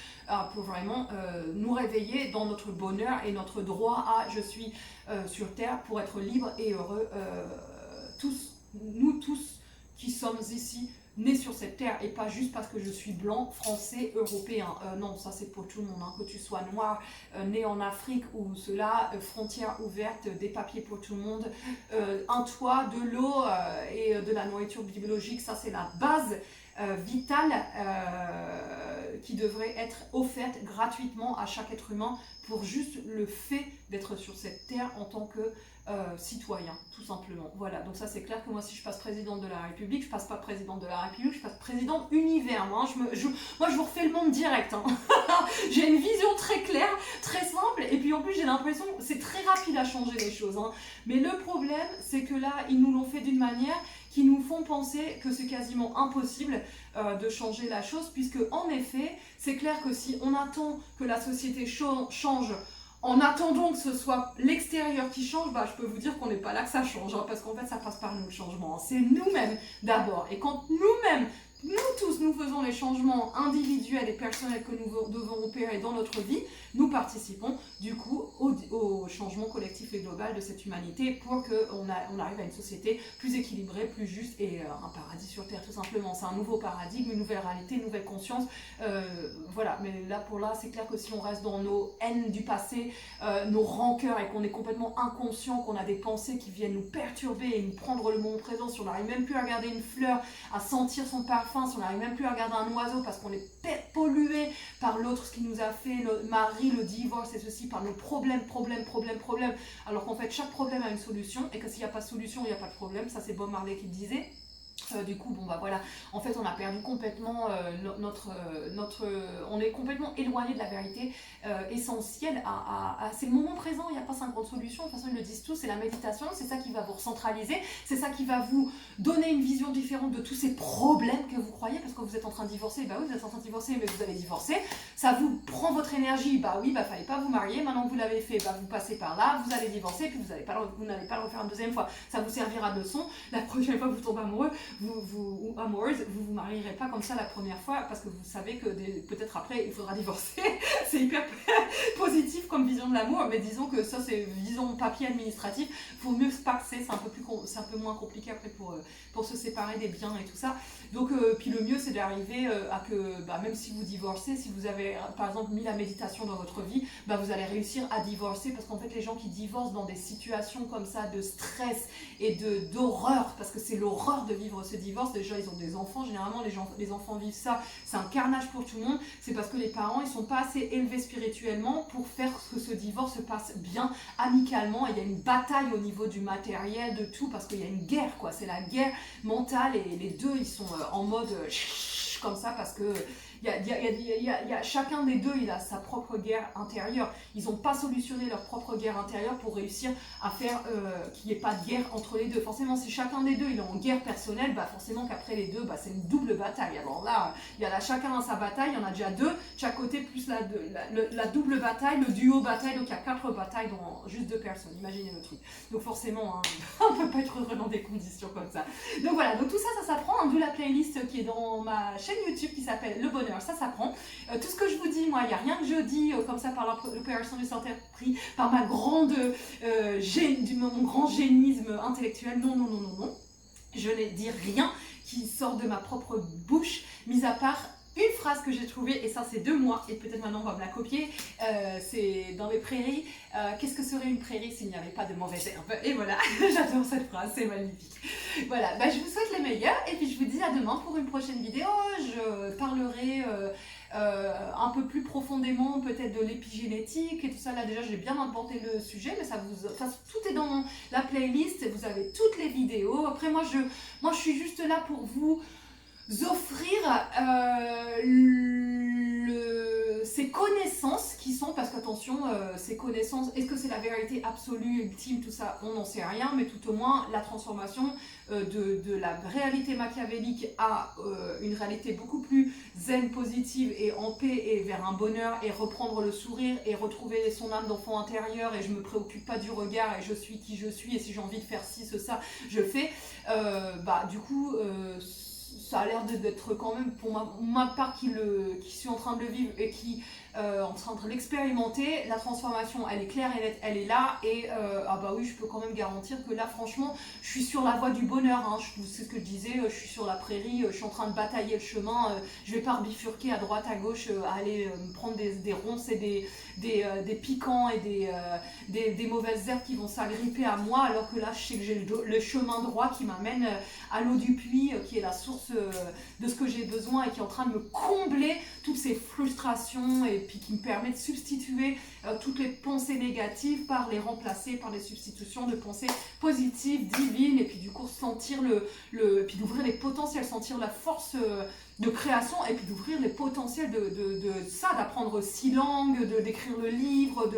pour vraiment nous réveiller dans notre bonheur et notre droit à je suis sur Terre pour être libre et heureux, nous tous qui sommes ici né sur cette terre et pas juste parce que je suis blanc, français, européen. Non, ça c'est pour tout le monde, que tu sois noir, né en Afrique ou cela, frontières ouvertes, des papiers pour tout le monde, un toit, de l'eau et de la nourriture biologique, ça c'est la base vitale qui devrait être offerte gratuitement à chaque être humain pour juste le fait d'être sur cette terre en tant que citoyen, tout simplement. Voilà, donc ça c'est clair que moi si je passe présidente de la République, je passe pas présidente de la République, je passe présidente univers. Moi je vous refais le monde direct. J'ai une vision très claire, très simple, et puis en plus j'ai l'impression que c'est très rapide à changer les choses. Mais le problème, c'est que là, ils nous l'ont fait d'une manière qui nous font penser que c'est quasiment impossible de changer la chose, puisque en effet, c'est clair que si on attend que la société change, en attendant que ce soit l'extérieur qui change, je peux vous dire qu'on n'est pas là que ça change, parce qu'en fait ça passe par nous le changement, c'est nous-mêmes d'abord, et quand nous-mêmes, nous tous, nous faisons les changements individuels et personnels que nous devons opérer dans notre vie, nous participons du coup au changement collectif et global de cette humanité pour qu'on arrive à une société plus équilibrée, plus juste et un paradis sur Terre tout simplement. C'est un nouveau paradigme, une nouvelle réalité, une nouvelle conscience. Voilà, mais là c'est clair que si on reste dans nos haines du passé, nos rancœurs et qu'on est complètement inconscient, qu'on a des pensées qui viennent nous perturber et nous prendre le moment présent, si on n'arrive même plus à regarder une fleur, à sentir son parfum, si on n'arrive même plus à regarder un oiseau parce qu'on est pollué par l'autre, ce qui nous a fait, notre mari, le divorce et ceci, par nos problèmes, alors qu'en fait chaque problème a une solution et que s'il n'y a pas de solution, il n'y a pas de problème, ça c'est Bob Marley qui le disait. Du coup, voilà, en fait on a perdu complètement on est complètement éloigné de la vérité essentielle c'est le moment présent, il n'y a pas 50 solutions, de toute façon ils le disent tous, c'est la méditation, c'est ça qui va vous recentraliser, c'est ça qui va vous donner une vision différente de tous ces problèmes que vous croyez, parce que vous êtes en train de divorcer, oui vous êtes en train de divorcer, mais vous allez divorcer, ça vous prend votre énergie, fallait pas vous marier, maintenant que vous l'avez fait, vous passez par là, vous allez divorcer, puis vous n'allez pas le refaire une deuxième fois, ça vous servira de leçon, la prochaine fois que vous tombez amoureux, ou amoureuse, vous marierez pas comme ça la première fois parce que vous savez que peut-être après il faudra divorcer. C'est hyper positif comme vision de l'amour, mais disons que ça c'est vision papier administratif. Faut mieux se passer, c'est un peu moins compliqué après pour se séparer des biens et tout ça. Donc puis le mieux c'est d'arriver à que même si vous divorcez, si vous avez par exemple mis la méditation dans votre vie, vous allez réussir à divorcer, parce qu'en fait les gens qui divorcent dans des situations comme ça de stress et d'horreur, parce que c'est l'horreur de vivre ce divorce, déjà ils ont des enfants, généralement les enfants vivent ça, c'est un carnage pour tout le monde, c'est parce que les parents ils sont pas assez élevés spirituellement pour faire que ce divorce se passe bien, amicalement, et il y a une bataille au niveau du matériel, de tout, parce qu'il y a une guerre quoi, c'est la guerre mentale, et les deux ils sont en mode comme ça, parce que chacun des deux il a sa propre guerre intérieure, ils n'ont pas solutionné leur propre guerre intérieure pour réussir à faire qu'il n'y ait pas de guerre entre les deux. Forcément si chacun des deux il est en guerre personnelle, forcément qu'après les deux c'est une double bataille. Alors là il y a chacun à sa bataille, il y en a déjà deux de chaque côté, plus la double bataille, le duo bataille, donc il y a 4 batailles dans juste 2 personnes, imaginez le truc. Donc forcément on ne peut pas être heureux dans des conditions comme ça. Donc voilà, donc tout ça s'apprend, d'où la playlist qui est dans ma chaîne YouTube qui s'appelle Le Bonheur, ça s'apprend. Tout ce que je vous dis, moi, il n'y a rien que je dis comme ça par l'opération du Saint-Esprit, par mon grand génisme intellectuel. Non. Je n'ai dit rien qui sort de ma propre bouche, mis à part une phrase que j'ai trouvée, et ça c'est de moi, et peut-être maintenant on va me la copier, c'est dans les prairies, qu'est-ce que serait une prairie s'il n'y avait pas de mauvaises herbes? Et voilà, j'adore cette phrase, c'est magnifique. Voilà, je vous souhaite les meilleurs, et puis je vous dis à demain pour une prochaine vidéo. Je parlerai un peu plus profondément peut-être de l'épigénétique et tout ça. Là déjà j'ai bien importé le sujet, mais tout est dans la playlist, vous avez toutes les vidéos. Après moi je suis juste là pour vous offrir ces connaissances qui sont, parce qu'attention, ces connaissances, est-ce que c'est la vérité absolue, ultime, tout ça, on n'en sait rien, mais tout au moins la transformation de la réalité machiavélique à une réalité beaucoup plus zen, positive et en paix et vers un bonheur et reprendre le sourire et retrouver son âme d'enfant intérieur et je me préoccupe pas du regard et je suis qui je suis et si j'ai envie de faire ci, ça, je le fais. Du coup, ça a l'air d'être quand même pour ma part qui suis en train de le vivre et qui en train de l'expérimenter, la transformation elle est claire et nette, elle est là et oui je peux quand même garantir que là franchement je suis sur la voie du bonheur, hein. C'est ce que je disais, je suis sur la prairie, je suis en train de batailler le chemin, je vais pas bifurquer à droite à gauche, aller me prendre des ronces et des piquants et des mauvaises herbes qui vont s'agripper à moi alors que là je sais que j'ai le chemin droit qui m'amène à l'eau du puits qui est la source de ce que j'ai besoin et qui est en train de me combler toutes ces frustrations et puis qui me permet de substituer toutes les pensées négatives par les remplacer par des substitutions de pensées positives, divines et puis du coup sentir puis d'ouvrir les potentiels, sentir la force de création et puis d'ouvrir les potentiels de ça, d'apprendre 6 langues, d'écrire le livre,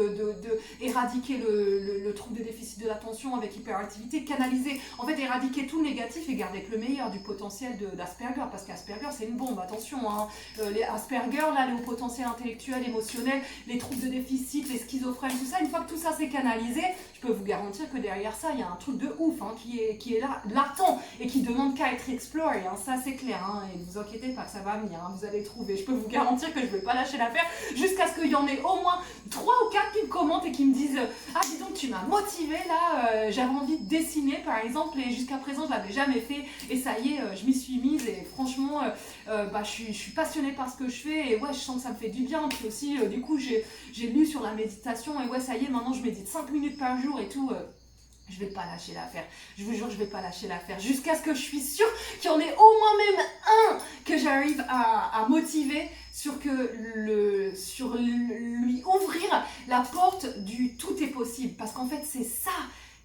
éradiquer le trouble de déficit de l'attention avec hyperactivité, canaliser, en fait éradiquer tout le négatif et garder que le meilleur du potentiel d'Asperger, parce qu'Asperger c'est une bombe, attention, hein. Les Asperger, là, les hauts potentiels intellectuels, émotionnels, les troubles de déficit, les schizophrènes, tout ça, une fois que tout ça c'est canalisé, je peux vous garantir que derrière ça il y a un truc de ouf hein, qui est là, latent et qui demande qu'à être exploré, hein. Ça c'est clair, hein, et ne vous inquiétez pas que ça va venir, hein, vous allez trouver, je peux vous garantir que je ne vais pas lâcher l'affaire jusqu'à ce qu'il y en ait au moins 3 ou 4 qui me commentent et qui me disent ah dis donc tu m'as motivé là, j'avais envie de dessiner par exemple et jusqu'à présent je l'avais jamais fait et ça y est je m'y suis mise et franchement je suis passionnée par ce que je fais et ouais je sens que ça me fait du bien, puis aussi du coup j'ai lu sur la méditation et ouais ça y est maintenant je médite 5 minutes par jour et tout. Je vais pas lâcher l'affaire, je vous jure je vais pas lâcher l'affaire jusqu'à ce que je suis sûre qu'il y en ait au moins même un que j'arrive à motiver sur lui ouvrir la porte du tout est possible, parce qu'en fait c'est ça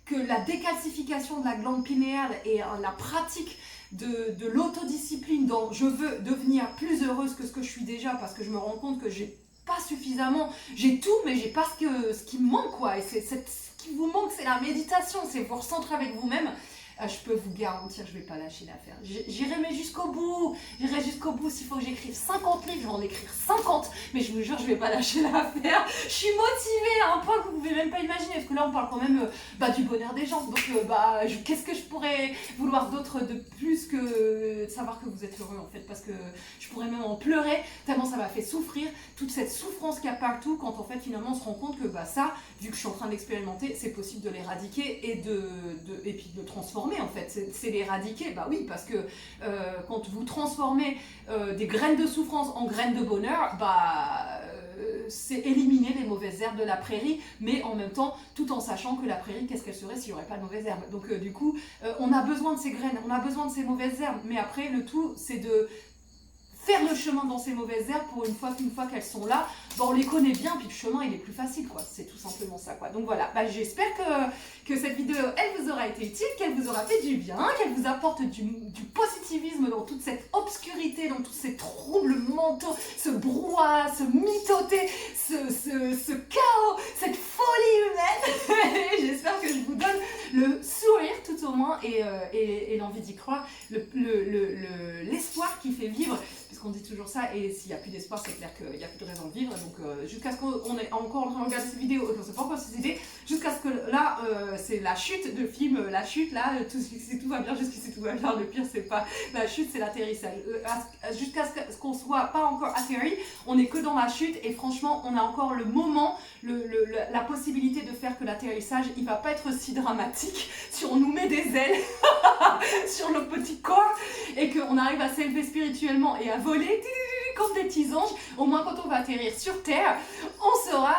que la décalcification de la glande pinéale et la pratique de l'autodiscipline dont je veux devenir plus heureuse que ce que je suis déjà, parce que je me rends compte que j'ai pas suffisamment, j'ai tout mais j'ai pas ce qui me manque quoi, et ce qui vous manque c'est la méditation, c'est vous recentrer avec vous-même. Je peux vous garantir, je vais pas lâcher l'affaire. J'irai mais jusqu'au bout. J'irai jusqu'au bout. S'il faut que j'écrive 50 livres, je vais en écrire 50. Mais je vous jure, je vais pas lâcher l'affaire. Je suis motivée à un point que vous pouvez même pas imaginer. Parce que là, on parle quand même du bonheur des gens. Donc, qu'est-ce que je pourrais vouloir d'autre de plus que de savoir que vous êtes heureux en fait. Parce que je pourrais même en pleurer tellement ça m'a fait souffrir. Toute cette souffrance qu'il y a partout quand en fait finalement on se rend compte que ça, vu que je suis en train d'expérimenter, c'est possible de l'éradiquer et puis de le transformer. En fait, c'est l'éradiquer, bah oui, parce que quand vous transformez des graines de souffrance en graines de bonheur, c'est éliminer les mauvaises herbes de la prairie, mais en même temps, tout en sachant que la prairie, qu'est-ce qu'elle serait s'il n'y aurait pas de mauvaises herbes. Donc du coup, on a besoin de ces graines, on a besoin de ces mauvaises herbes, mais après, le tout, c'est de faire le chemin dans ces mauvaises herbes pour une fois qu'elles sont là, on les connaît bien, puis le chemin il est plus facile quoi, c'est tout simplement ça quoi. Donc voilà, j'espère que cette vidéo elle vous aura été utile, qu'elle vous aura fait du bien, qu'elle vous apporte du positivisme dans toute cette obscurité, dans tous ces troubles mentaux, ce brouhaha, ce mitoté, ce chaos, cette folie humaine. J'espère que je vous donne le sourire tout au moins et l'envie d'y croire, l'espoir qui fait vivre. Puisqu'on dit toujours ça, et s'il n'y a plus d'espoir, c'est clair qu'il n'y a plus de raison de vivre. Donc jusqu'à ce qu'on est encore en train de regarder cette vidéo, on ne sait pas encore ces idées, jusqu'à ce que là, c'est la chute de film, la chute là, si tout va bien, jusqu'ici tout va bien, le pire c'est pas la chute, c'est l'atterrissage. Jusqu'à ce qu'on soit pas encore atterri, on n'est que dans la chute, et franchement, on a encore le moment, la possibilité de faire que l'atterrissage, il va pas être si dramatique si on nous met des ailes sur le petit corps, et qu'on arrive à s'élever spirituellement et à voler comme des petits anges. Au moins quand on va atterrir sur Terre, on sera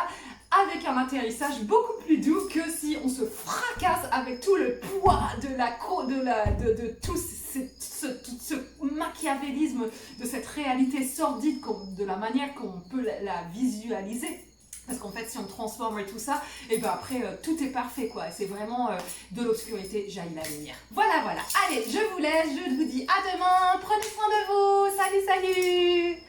avec un atterrissage beaucoup plus doux que si on se fracasse avec tout le poids de tout ce machiavélisme, de cette réalité sordide, de la manière qu'on peut la visualiser. Parce qu'en fait, si on transforme tout ça, et après, tout est parfait, quoi. C'est vraiment de l'obscurité, jaillit la lumière. Voilà, voilà. Allez, je vous laisse, je vous dis à demain. Prenez soin de vous. Salut, salut!